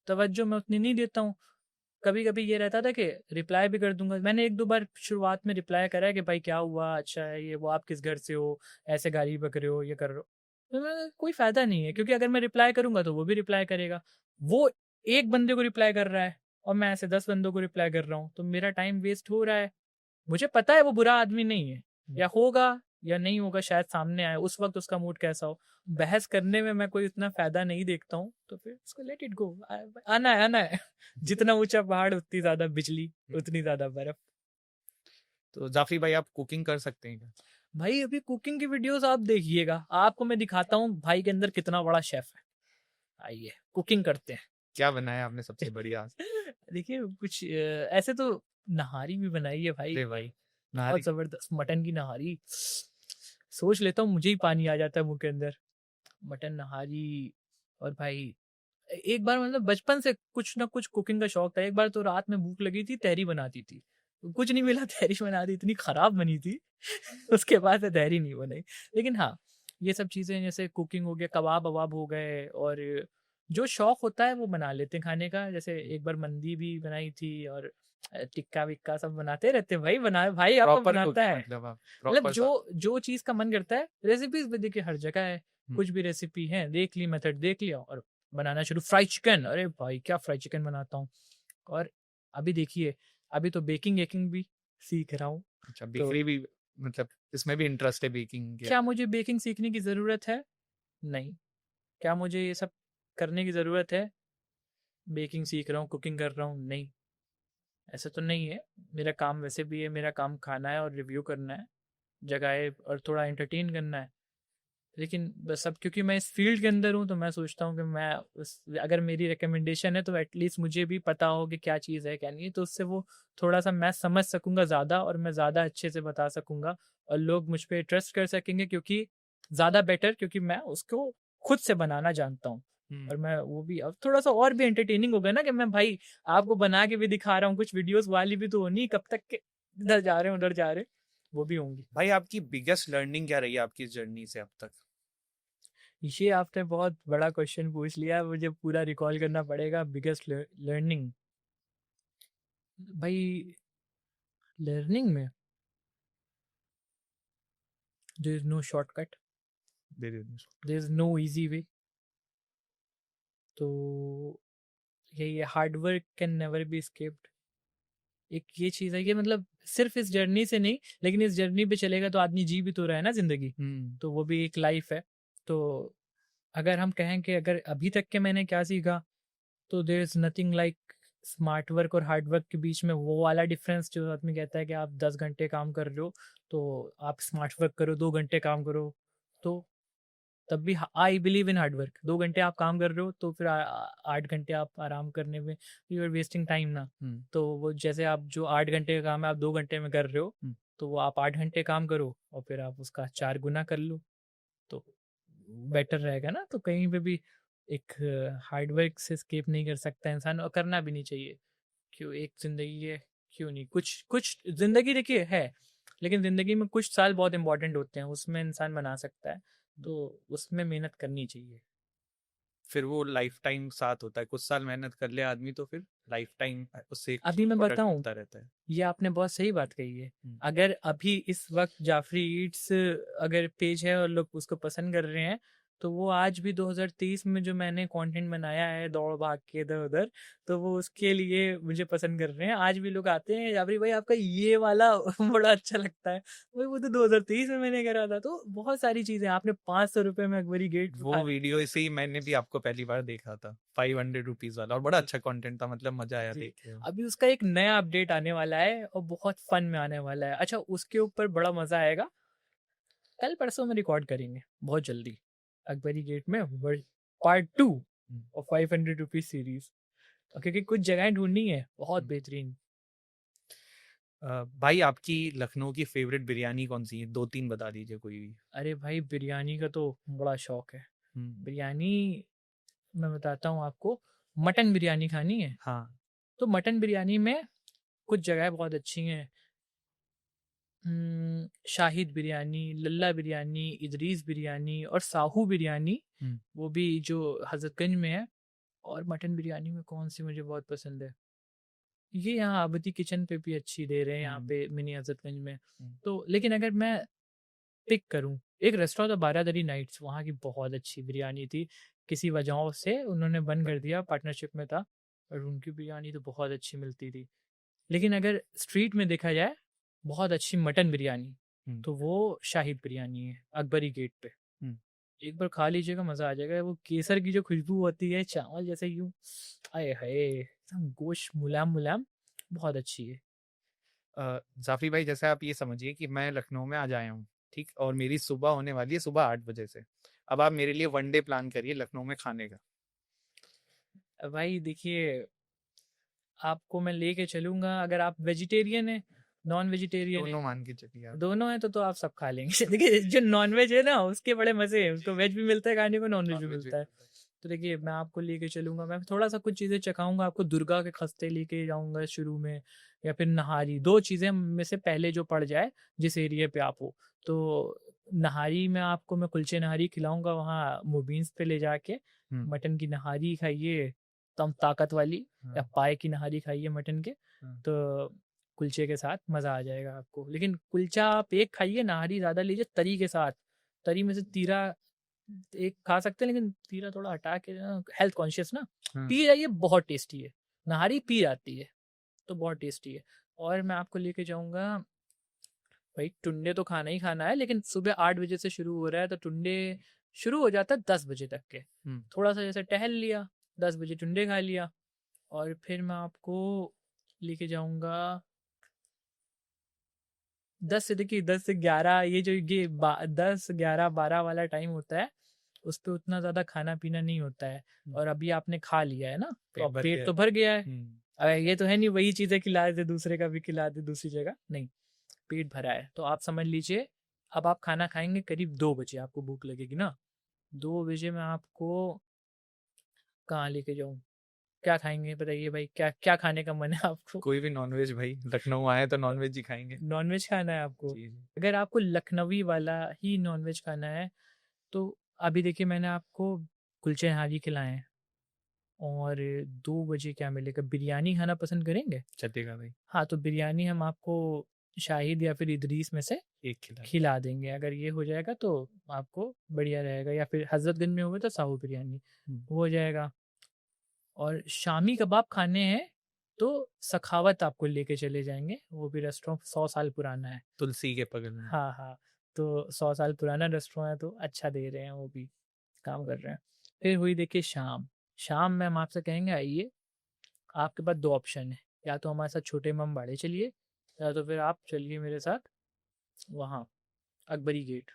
तवज्जो मैं उतनी नहीं देता हूँ, कभी कभी ये रहता था कि रिप्लाई भी कर दूंगा, मैंने एक दो बार शुरुआत में रिप्लाई करा है कि भाई क्या हुआ, अच्छा है ये वो, आप किस घर से हो, ऐसे गाली बक रहे हो, ये कर रहे हो, तो कोई फायदा नहीं है, क्योंकि अगर मैं रिप्लाई करूंगा तो वो भी रिप्लाई करेगा, वो एक बंदे को रिप्लाई कर रहा है और मैं ऐसे 10 बंदों को रिप्लाई कर रहा हूँ, तो मेरा टाइम वेस्ट हो रहा है। मुझे पता है वो बुरा आदमी नहीं है, या होगा या नहीं होगा, शायद सामने आए, उस वक्त उसका मूड कैसा हो, बहस करने में मैं कोई इतना फायदा नहीं देखता हूँ, तो फिर उसको लेट इट गो, आना है जितना ऊंचा पहाड़ उतनी ज्यादा बिजली, उतनी ज्यादा बर्फ। तो जाफरी भाई, आप कुकिंग कर सकते हैं क्या? भाई अभी कुकिंग की वीडियोस आप देखिएगा, आपको मैं दिखाता हूँ भाई के अंदर कितना बड़ा शेफ है, आइए कुकिंग करते हैं। क्या बनाया आपने सबसे बढ़िया? देखिए कुछ ऐसे तो नहारी भी बनाई है भाई, भाई बहुत जबरदस्त मटन की नहारी, सोच लेता हूँ मुझे ही पानी आ जाता है मुंह के अंदर, मटन नहारी। और भाई एक बार, मतलब बचपन से कुछ ना कुछ कुकिंग का शौक था, एक बार तो रात में भूख लगी थी, तहरी बनाती थी, कुछ नहीं मिला, तहरी बना दी, इतनी खराब बनी थी उसके बाद से तहरी नहीं बनाई। लेकिन हाँ, ये सब चीज़ें जैसे कुकिंग हो गया, कबाब वबाब हो गए, और जो शौक होता है वो बना लेते हैं खाने का, जैसे एक बार मंदी भी बनाई थी, और टिक्का विक्का सब बनाते रहते हैं भाई, बना भाई आपको बनाता है, मतलब जो चीज़ का मन करता है। रेसिपीज भी देखिए हर जगह है, कुछ भी रेसिपी है देख ली, मेथड देख लिया और बनाना शुरू। फ्राई चिकन, अरे भाई क्या फ्राई चिकन बनाता हूँ। और अभी देखिए, अभी तो बेकिंग भी सीख रहा हूँ। अच्छा, बेकरी भी, मतलब इसमें भी इंटरेस्ट है बेकिंग के? क्या मुझे बेकिंग सीखने की ज़रूरत है? नहीं। क्या मुझे ये सब करने की ज़रूरत है? बेकिंग सीख रहा हूँ, कुकिंग कर रहा हूँ, नहीं, ऐसा तो नहीं है। मेरा काम वैसे भी है, मेरा काम खाना है और रिव्यू करना है, जगह और थोड़ा एंटरटेन करना है। लेकिन बस अब क्योंकि मैं इस फील्ड के अंदर हूँ, तो मैं सोचता हूँ कि मैं अगर मेरी रिकमेंडेशन है तो एटलीस्ट मुझे भी पता हो कि क्या चीज़ है क्या नहीं है, तो उससे वो थोड़ा सा मैं समझ सकूंगा ज़्यादा, और मैं ज़्यादा अच्छे से बता सकूंगा, और लोग मुझ पर ट्रस्ट कर सकेंगे, क्योंकि ज़्यादा बेटर, क्योंकि मैं उसको खुद से बनाना जानता हूँ। हम्म। और मैं वो भी अब थोड़ा सा और भी एंटरटेनिंग हो गया ना कि मैं भाई आपको बना के भी दिखा रहा हूँ, कुछ वीडियोस वाली भी तो होनी, कब तक के इधर जा रहे हैं उधर जा रहे हैं, वो भी होंगी। भाई आपकी बिगेस्ट लर्निंग क्या रही है आपकी इस जर्नी से अब तक? ये आपने बहुत बड़ा क्वेश्चन पूछ लिया, मुझे पूरा रिकॉल करना पड़ेगा। बिगेस्ट लर्निंग भाई, लर्निंग में देयर इज नो शॉर्टकट, दे दे दे। There is no easy way. तो यही है, hard work can never be escaped। एक ये चीज़ है कि मतलब सिर्फ इस जर्नी से नहीं, लेकिन इस जर्नी पे चलेगा तो आदमी जी भी तो रहा है ना जिंदगी, तो वो भी एक लाइफ है। तो अगर हम कहें कि अगर अभी तक के मैंने क्या सीखा, तो there is nothing like smart work और हार्ड वर्क के बीच में वो वाला डिफरेंस जो आदमी कहता है कि आप 10 घंटे काम कर रहे हो तो आप स्मार्ट वर्क करो, 2 घंटे काम करो, तो तब भी I believe in hard work. 2 घंटे आप काम कर रहे हो तो फिर 8 घंटे आप आराम करने में यू आर वेस्टिंग टाइम ना। तो वो जैसे आप जो 8 घंटे का काम है आप 2 घंटे में कर रहे हो, तो वो आप 8 घंटे काम करो और फिर आप उसका 4 गुना कर लो, तो बेटर रहेगा ना। तो कहीं पे भी एक हार्ड वर्क से स्केप नहीं कर सकता इंसान, और करना भी नहीं चाहिए। क्यों, एक जिंदगी है, क्यों नहीं, कुछ कुछ जिंदगी देखिए है, लेकिन जिंदगी में कुछ साल बहुत इंपॉर्टेंट होते हैं, उसमें इंसान बना सकता है, तो उसमें मेहनत करनी चाहिए। फिर वो लाइफ टाइम साथ होता है, कुछ साल मेहनत कर ले आदमी तो फिर लाइफ टाइम उससे अभी मैं प्रोडक्ट बताऊं, मिलता रहता है। ये आपने बहुत सही बात कही है। अगर अभी इस वक्त जाफरी ईट्स अगर पेज है और लोग उसको पसंद कर रहे हैं, तो वो आज भी 2023 में जो मैंने कंटेंट बनाया है दौड़ भाग के इधर उधर, तो वो उसके लिए मुझे पसंद कर रहे हैं। आज भी लोग आते हैं, जाफरी भाई आपका ये वाला बड़ा अच्छा लगता है, भाई वो तो 2023 में मैंने करा था। तो बहुत सारी चीजें, आपने 500 रुपये में अकबरी गेट वो वीडियो इसे ही मैंने भी आपको पहली बार देखा था, 500 रुपीज वाला, और बड़ा अच्छा कंटेंट था, मतलब मजा आया देख के। अभी उसका एक नया अपडेट आने वाला है और बहुत फन में आने वाला है। अच्छा, उसके ऊपर बड़ा मजा आएगा, कल परसों में रिकॉर्ड करेंगे बहुत जल्दी, अकबरी गेट में पार्ट 2 और 500 रुपीज सीरीज, क्योंकि कुछ जगहें ढूंढनी है बहुत बेहतरीन। भाई आपकी लखनऊ की फेवरेट बिरयानी कौन सी है? 2-3 बता दीजिए कोई भी। अरे भाई बिरयानी का तो बड़ा शौक है। बिरयानी मैं बताता हूँ आपको, मटन बिरयानी खानी है हाँ। तो मटन बिरयानी में कुछ जगह बहुत अच्छी हैं। शाहिद बिरयानी, लल्ला बिरयानी, इदरीस बिरयानी और साहू बिरयानी, वो भी जो हजरतगंज में है। और मटन बिरयानी में कौन सी मुझे बहुत पसंद है, ये यहाँ आबदी किचन पे भी अच्छी दे रहे हैं यहाँ पे मिनी हजरतगंज में। तो लेकिन अगर मैं पिक करूँ, एक रेस्टोरेंट था बारादरी नाइट्स, वहाँ की बहुत अच्छी बिरयानी थी, किसी वजहों से उन्होंने बंद कर दिया, पार्टनरशिप में था, और उनकी बिरयानी तो बहुत अच्छी मिलती थी। लेकिन अगर स्ट्रीट में देखा जाए बहुत अच्छी मटन बिरयानी, तो वो शाहिद बिरयानी है अकबरी गेट पे। एक बार खा लीजिएगा, मज़ा आ जाएगा। वो केसर की जो खुशबू होती है, चावल जैसे यूं, आए हाय, एकदम गोश्त मुलायम मुलायम, बहुत अच्छी है। जाफरी भाई, जैसे आप ये समझिए कि मैं लखनऊ में आज आया हूँ, ठीक, और मेरी सुबह होने वाली है सुबह 8 बजे से। अब आप मेरे लिए 1 डे प्लान करिए लखनऊ में खाने का। भाई देखिए, आपको मैं लेके चलूंगा, अगर आप वेजिटेरियन है, नॉन वेजिटेरियन है, दोनों मान के चलिए आप। दोनों है तो आप सब खा लेंगे। देखिए जो नॉन वेज है ना उसके बड़े मजे हैं, उसको वेज भी मिलता है खाने को, नॉन वेज भी मिलता है। तो देखिए मैं आपको लेके चलूंगा, मैं थोड़ा सा कुछ चीज़ें चखाऊंगा आपको, दुर्गा के खस्ते लेके जाऊंगा शुरू में, या फिर नहारी, 2 चीज़ें में से पहले जो पड़ जाए जिस एरिया पे आप हो। तो नहारी में आपको मैं कुलचे नहारी खिलाऊंगा वहाँ मुबीन्स पे ले जाके, मटन की नहारी खाइए तम ताकत वाली, या पाए की नहारी खाइए मटन के, तो कुलचे के साथ मज़ा आ जाएगा आपको। लेकिन कुलचा आप एक खाइए, नहारी ज़्यादा लीजिए तरी के साथ, तरी में से तीरा एक खा सकते हैं, लेकिन तीरा थोड़ा हटा के, हेल्थ कॉन्शियस ना, पी जाइए, बहुत टेस्टी है नहारी, पी आती है तो बहुत टेस्टी है। और मैं आपको लेके जाऊंगा भाई, टुंडे तो खाना ही खाना है, लेकिन सुबह 8 बजे से शुरू हो रहा है, तो टुंडे शुरू हो जाता है 10 बजे तक के। थोड़ा सा जैसे टहल लिया, 10 बजे टुंडे खा लिया, और फिर मैं आपको लेके जाऊंगा 10 से 11, ये जो ये 10, 11, 12 वाला टाइम होता है, उस पर उतना ज़्यादा खाना पीना नहीं होता है। और अभी आपने खा लिया है ना, तो अब पेट तो भर गया है। अगर ये तो है नहीं वही चीज़ें खिला दे दूसरे का भी खिला दे दूसरी जगह, नहीं, पेट भरा है तो आप समझ लीजिए अब आप खाना खाएंगे करीब 2 बजे, आपको भूख लगेगी ना, 2 बजे मैं आपको कहाँ लेके जाऊँ? क्या खाएँगे बताइए भाई? क्या क्या खाने का मन है आपको? कोई भी नॉनवेज भाई, लखनऊ आए तो नॉनवेज ही खाएंगे। नॉनवेज खाना है आपको? जी जी। अगर आपको लखनवी वाला ही नॉनवेज खाना है, तो अभी देखिए मैंने आपको कुलचे नहारी खिलाए हैं, और 2 बजे क्या मिलेगा? बिरयानी खाना पसंद करेंगे? चलेगा भाई। हाँ, तो बिरयानी हम आपको शाहिद या फिर इदरीस में से एक खिला। खिला देंगे। अगर ये हो जाएगा तो आपको बढ़िया रहेगा, या फिर हज़रतगंज में होगा तो साहू बिरयानी, वो हो जाएगा। और शामी कबाब खाने हैं तो सखावत आपको लेके चले जाएंगे, वो भी रेस्टोरेंट 100 साल पुराना है। तुलसी के बगल में। हाँ हाँ, तो 100 साल पुराना रेस्टोरेंट है, तो अच्छा दे रहे हैं, वो भी काम कर रहे हैं। फिर हुई देखिए शाम। शाम में हम आपसे कहेंगे आइए, आपके पास 2 ऑप्शन है, या तो हमारे साथ छोटे इमाम बाड़े चलिए, या तो फिर आप चलिए मेरे साथ वहाँ अकबरी गेट।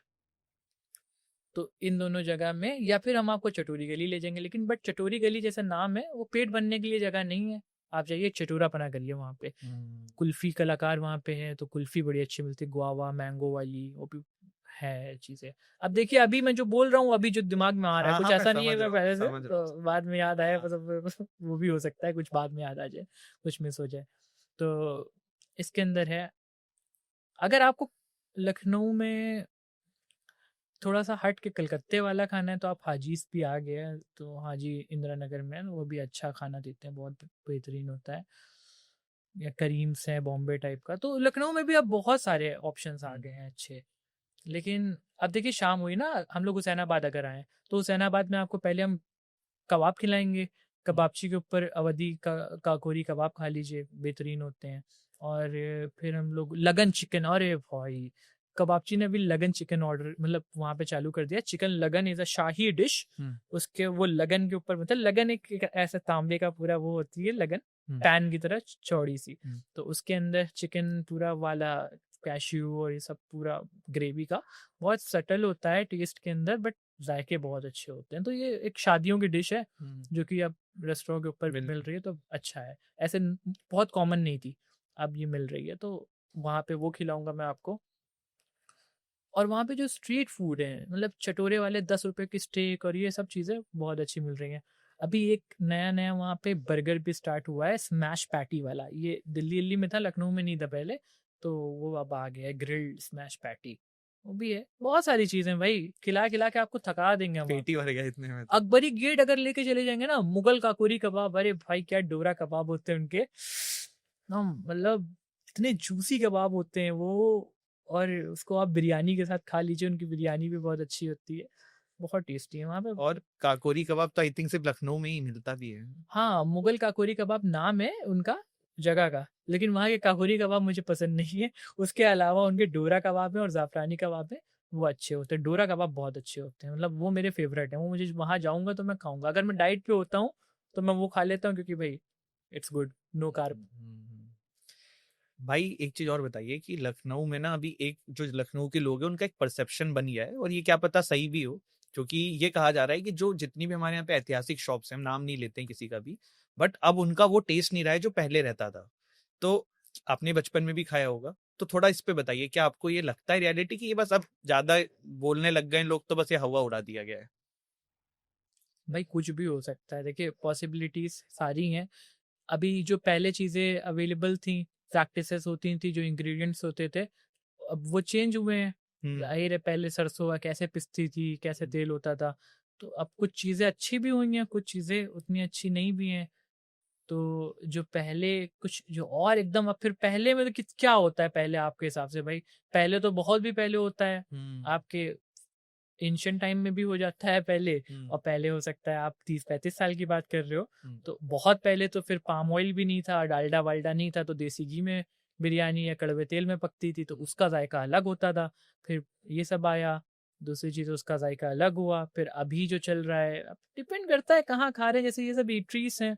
तो इन दोनों जगह में, या फिर हम आपको चटोरी गली ले जाएंगे, लेकिन बट चटोरी गली जैसा नाम है, वो पेट भरने के लिए जगह नहीं है। आप जाइए चटोरापना करिए वहाँ पे। कुल्फ़ी कलाकार वहाँ पे है, तो कुल्फ़ी बड़ी अच्छी मिलती है, गुआवा मैंगो वाली, वो भी है चीज़ें। अब देखिए अभी मैं जो बोल रहा हूँ, अभी जो दिमाग में आ रहा है, हाँ कुछ हाँ, मैं ऐसा नहीं है समझ मैं रहा हूँ, पहले से, समझ रहा हूँ। तो बाद में याद आया हाँ। मतलब वो भी हो सकता है, कुछ बाद में याद आ जाए, कुछ मिस हो जाए। तो इसके अंदर है, अगर आपको लखनऊ में थोड़ा सा हट के कलकत्ते वाला खाना है, तो आप हाजीज भी आ गए हैं, तो हाजी इंदिरा नगर में है, वो भी अच्छा खाना देते हैं, बहुत बेहतरीन होता है। या करीम्स है बॉम्बे टाइप का, तो लखनऊ में भी अब बहुत सारे ऑप्शंस आ गए हैं अच्छे। लेकिन अब देखिए शाम हुई ना, हम लोग हुसैनाबाद अगर आए, तो हुसैनाबाद में आपको पहले हम कबाब खिलाएंगे। कबाबची के ऊपर अवधी का काकोरी कबाब खा लीजिए, बेहतरीन होते हैं। और फिर हम लोग लगन चिकन, अरे भाई कबाबची ने भी लगन चिकन ऑर्डर मतलब वहाँ पे चालू कर दिया। चिकन लगन इज़ अ शाही डिश। उसके वो लगन के ऊपर, मतलब लगन एक ऐसा तांबे का पूरा वो होती है लगन, पैन की तरह चौड़ी सी, तो उसके अंदर चिकन पूरा वाला कैश्यू और ये सब पूरा ग्रेवी का, बहुत सटल होता है टेस्ट के अंदर, बट जायके बहुत अच्छे होते हैं। तो ये एक शादियों की डिश है जो कि अब रेस्टोरेंट के ऊपर मिल रही है, तो अच्छा है। ऐसे बहुत कॉमन नहीं थी, अब ये मिल रही है, तो वहाँ पे वो खिलाऊंगा मैं आपको। और वहाँ पे जो स्ट्रीट फूड है, मतलब चटोरे वाले 10 रुपए की स्टेक और ये सब चीज़ें बहुत अच्छी मिल रही हैं। अभी एक नया नया वहाँ पे बर्गर भी स्टार्ट हुआ है, स्मैश पैटी वाला। ये दिल्ली दिल्ली में था, लखनऊ में नहीं था पहले, तो वो अब आ गया है, ग्रिल्ड स्मैश पैटी, वो भी है। बहुत सारी चीज़ें भाई, खिला खिला के आपको थका देंगे हम। पेटी भर गया इतने में तो। अकबरी गेट अगर लेके चले जाएंगे ना, मुगल काकोरी कबाब, अरे भाई क्या डोरा कबाब होते हैं उनके, मतलब इतने जूसी कबाब होते हैं वो। और उसको आप बिरयानी के साथ खा लीजिए, उनकी बिरयानी भी बहुत अच्छी होती है, बहुत टेस्टी है वहाँ पे। और काकोरी कबाब तो आई थिंक सिर्फ लखनऊ में ही मिलता भी है। हाँ, मुगल काकोरी कबाब नाम है उनका जगह का, लेकिन वहाँ के काकोरी कबाब मुझे पसंद नहीं है। उसके अलावा उनके डोरा कबाब है और ज़ाफ़रानी कबाब है, वो अच्छे होते हैं। डोरा कबाब बहुत अच्छे होते हैं, मतलब वो मेरे फेवरेट हैं, वो मुझे वहाँ जाऊँगा तो मैं खाऊँगा। अगर मैं डाइट पे होता हूँ तो मैं वो खा लेता हूँ, क्योंकि भाई इट्स गुड, नो कार्ब। भाई एक चीज और बताइए कि लखनऊ में ना अभी एक जो लखनऊ के लोग हैं उनका एक परसेप्शन बन गया है, और ये क्या पता सही भी हो, क्योंकि ये कहा जा रहा है कि जो जितनी भी हमारे यहाँ पे ऐतिहासिक शॉप्स हैं, हम नाम नहीं लेते हैं किसी का भी, बट अब उनका वो टेस्ट नहीं रहा है जो पहले रहता था। तो आपने बचपन में भी खाया होगा, तो थोड़ा इस पे बताइए, क्या आपको ये लगता है रियलिटी कि ये बस अब ज्यादा बोलने लग गए लोग, तो बस ये हवा उड़ा दिया गया है? भाई कुछ भी हो सकता है, देखिए पॉसिबिलिटीज सारी हैं। अभी जो पहले चीज़ें अवेलेबल थी, प्रैक्टिसेस होती थी, जो इंग्रेडिएंट्स होते थे, अब वो चेंज हुए हैं। जाहिर है पहले सरसों का कैसे पिसती थी, कैसे तेल होता था, तो अब कुछ चीज़ें अच्छी भी हुई हैं, कुछ चीज़ें उतनी अच्छी नहीं भी हैं। तो जो पहले कुछ जो और एकदम, अब फिर पहले में तो क्या होता है पहले आपके हिसाब से भाई? पहले तो बहुत भी पहले होता है, आपके एंशिएंट टाइम में भी हो जाता है पहले, और पहले हो सकता है आप 30-35 साल की बात कर रहे हो, तो बहुत पहले तो फिर पाम ऑयल भी नहीं था, डालडा वालडा नहीं था, तो देसी घी में बिरयानी या कड़वे तेल में पकती थी, तो उसका जायका अलग होता था। फिर ये सब आया, दूसरी चीज़ उसका जायका अलग हुआ। फिर अभी जो चल रहा है, अब डिपेंड करता है कहाँ खा रहे हैं, जैसे ये सब ईटरीज हैं,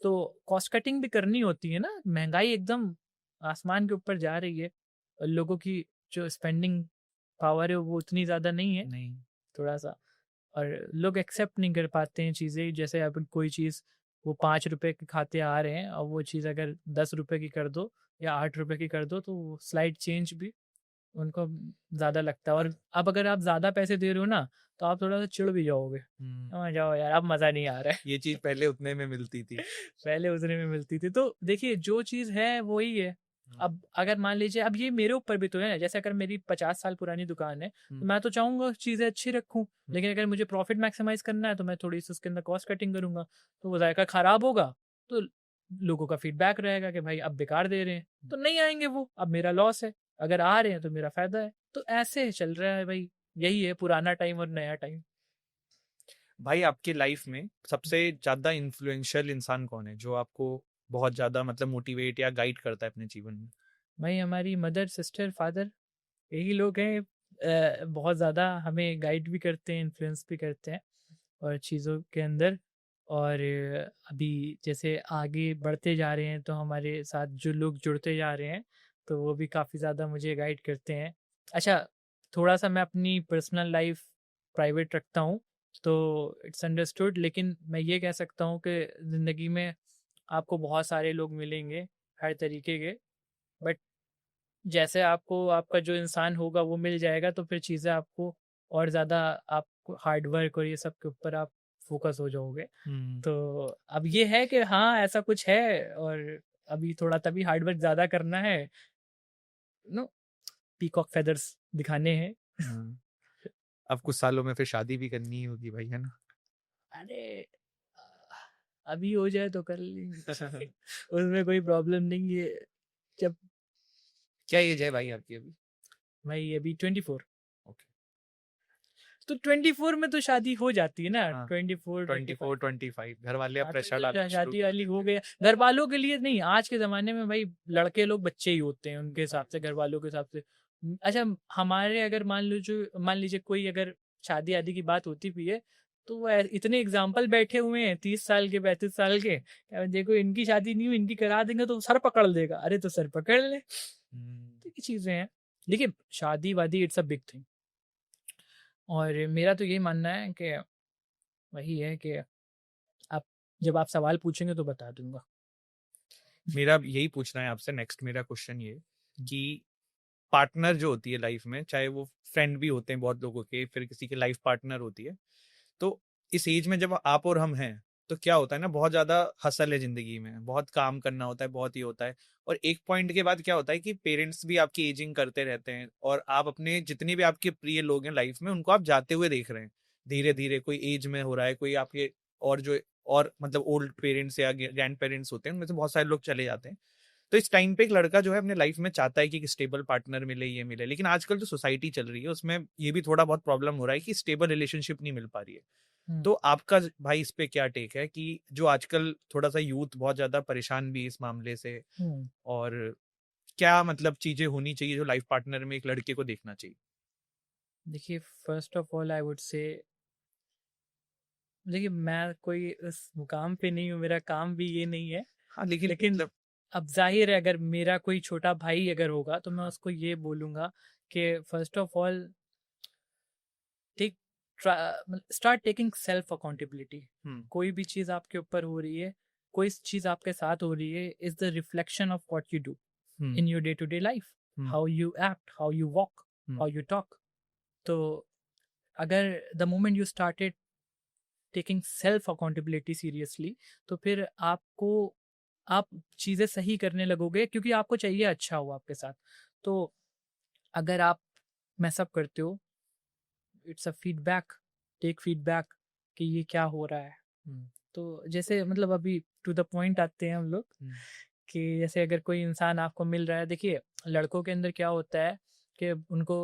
तो कॉस्ट कटिंग भी करनी होती है ना, महंगाई एकदम आसमान के ऊपर जा रही है, और लोगों की जो स्पेंडिंग पावर है वो उतनी ज़्यादा नहीं है, नहीं। थोड़ा सा। और लोग एक्सेप्ट नहीं कर पाते हैं चीज़ें, जैसे अब कोई चीज़ वो 5 रुपए की खाते आ रहे हैं, और वो चीज़ अगर 10 रुपए की कर दो या 8 रुपए की कर दो, तो वो स्लाइड चेंज भी उनको ज़्यादा लगता है। और अब अगर आप ज़्यादा पैसे दे रहे हो ना, तो आप थोड़ा सा चिढ़ भी जाओगे, जाओ यार अब मज़ा नहीं आ रहा है। ये चीज पहले उतने में मिलती थी। पहले उतने में मिलती थी। तो देखिए जो चीज़ है वही है। अब अगर मान लीजिए, अब ये मेरे ऊपर भी तो है ना, जैसे अगर मेरी 50 साल पुरानी दुकान है, तो मैं तो चाहूँगा चीज़ें अच्छी रखूँ, लेकिन अगर मुझे प्रॉफिट मैक्सिमाइज़ करना है तो मैं थोड़ी सी उसके अंदर कॉस्ट कटिंग करूँगा। तो वो जायका ख़राब होगा, तो लोगों का फीडबैक रहेगा कि भाई अब बेकार दे रहे हैं, तो नहीं आएँगे वो, अब मेरा लॉस है। अगर आ रहे हैं तो मेरा फ़ायदा है। तो ऐसे चल रहा है भाई, यही है पुराना टाइम और नया टाइम। भाई आपकी लाइफ में सबसे ज्यादा इन्फ्लुएंशियल इंसान कौन है जो आपको बहुत ज्यादा मतलब मोटिवेट या गाइड करता है अपने जीवन में? भाई हमारी मदर, सिस्टर, फादर, यही लोग हैं। बहुत ज़्यादा हमें गाइड भी करते हैं, इन्फ्लुएंस भी करते हैं और चीज़ों के अंदर। और अभी जैसे आगे बढ़ते जा रहे हैं तो हमारे साथ जो लोग जुड़ते जा रहे हैं, तो वो भी काफ़ी ज़्यादा मुझे गाइड करते हैं। अच्छा, थोड़ा सा मैं अपनी पर्सनल लाइफ प्राइवेट रखता हूँ, तो इट्स अंडरस्टूड, लेकिन मैं ये कह सकता हूँ कि ज़िंदगी में आपको बहुत सारे लोग मिलेंगे हर तरीके के, बट जैसे आपको आपका जो इंसान होगा वो मिल जाएगा, तो फिर चीज़ें आपको और ज़्यादा, आपको हार्ड वर्क और ये सब के ऊपर आप फोकस हो जाओगे। तो अब ये है कि हाँ ऐसा कुछ है, और अभी थोड़ा तभी हार्ड वर्क ज़्यादा करना है, नो, पीकॉक फेदर्स दिखाने हैं। हम्म। अब कुछ सालों में फिर शादी भी करनी ही होगी भाई, है ना? अरे अभी हो जाए तो कर लेंगे। उसमें कोई प्रॉब्लम नहीं है। जब क्या एज है भाई आपकी अभी? भाई अभी 24, ओके। तो 24 में तो शादी हो जाती है ना, हाँ, 24 25। 24 25 घर वाले अब हाँ, प्रेशर तो डालना शुरू। शादी वाली हो गया घर वालों के लिए। नहीं, आज के ज़माने में भाई लड़के लोग बच्चे ही होते हैं उनके हिसाब से, घर वालों के हिसाब से। अच्छा, हमारे अगर मान लीजिए कोई अगर शादी आदि की बात होती भी है, तो वो इतने एग्जाम्पल बैठे हुए हैं 30 साल के 35 साल के, देखो इनकी शादी नहीं हुई, इनकी करा देंगे तो सर पकड़ देगा। अरे तो सर पकड़ ले। तो ये चीज़ें हैं। देखिए, शादी वादी इट्स अ बिग थिंग, और मेरा तो यही मानना है कि वही है कि आप, जब आप सवाल पूछेंगे तो बता दूंगा। मेरा यही पूछना है आपसे, नेक्स्ट मेरा क्वेश्चन ये कि पार्टनर जो होती है लाइफ में, चाहे वो फ्रेंड भी होते हैं बहुत लोगों के, फिर किसी के लाइफ पार्टनर होती है, तो इस एज में जब आप और हम हैं, तो क्या होता है ना, बहुत ज्यादा हसल है जिंदगी में, बहुत काम करना होता है, बहुत ही होता है। और एक पॉइंट के बाद क्या होता है कि पेरेंट्स भी आपकी एजिंग करते रहते हैं, और आप अपने जितने भी आपके प्रिय लोग हैं लाइफ में, उनको आप जाते हुए देख रहे हैं धीरे धीरे। कोई एज में हो रहा है, कोई आपके और जो और मतलब ओल्ड पेरेंट्स या ग्रैंड पेरेंट्स होते हैं, उनमें से बहुत सारे लोग चले जाते हैं। तो इस टाइम पे एक लड़का जो है अपने लाइफ में चाहता है कि एक स्टेबल पार्टनर मिले, ये मिले, लेकिन आजकल जो सोसाइटी चल रही है उसमें ये भी थोड़ा बहुत प्रॉब्लम हो रहा है कि स्टेबल रिलेशनशिप नहीं मिल पा रही है। हम्म, तो आपका भाई इस पे क्या टेक है कि जो आजकल थोड़ा सा यूथ बहुत ज्यादा परेशान भी है इस मामले से, हम्म। और क्या मतलब चीजें होनी चाहिए जो लाइफ पार्टनर में एक लड़के को देखना चाहिए? देखिए, first of all I would say, देखिए मैं कोई उस मुकाम पे नहीं हूँ, मेरा काम भी ये नहीं है, हाँ लेकिन लेकिन मतलब अब जाहिर है अगर मेरा कोई छोटा भाई अगर होगा तो मैं उसको ये बोलूँगा कि first of all take start taking self accountability. हम्म कोई भी चीज़ आपके ऊपर हो रही है, कोई चीज़ आपके साथ हो रही है, is the reflection of what you do hmm in your day to day life, hmm how you act, how you walk, hmm how you talk. तो अगर the moment you started taking self accountability seriously, तो फिर आपको, आप चीज़ें सही करने लगोगे, क्योंकि आपको चाहिए अच्छा हो आपके साथ। तो अगर आप मैसअप करते हो, it's a feedback, take feedback कि ये क्या हो रहा है। हम्म तो जैसे मतलब अभी टू द पॉइंट आते हैं हम लोग, हम्म कि जैसे अगर कोई इंसान आपको मिल रहा है, देखिए लड़कों के अंदर क्या होता है कि उनको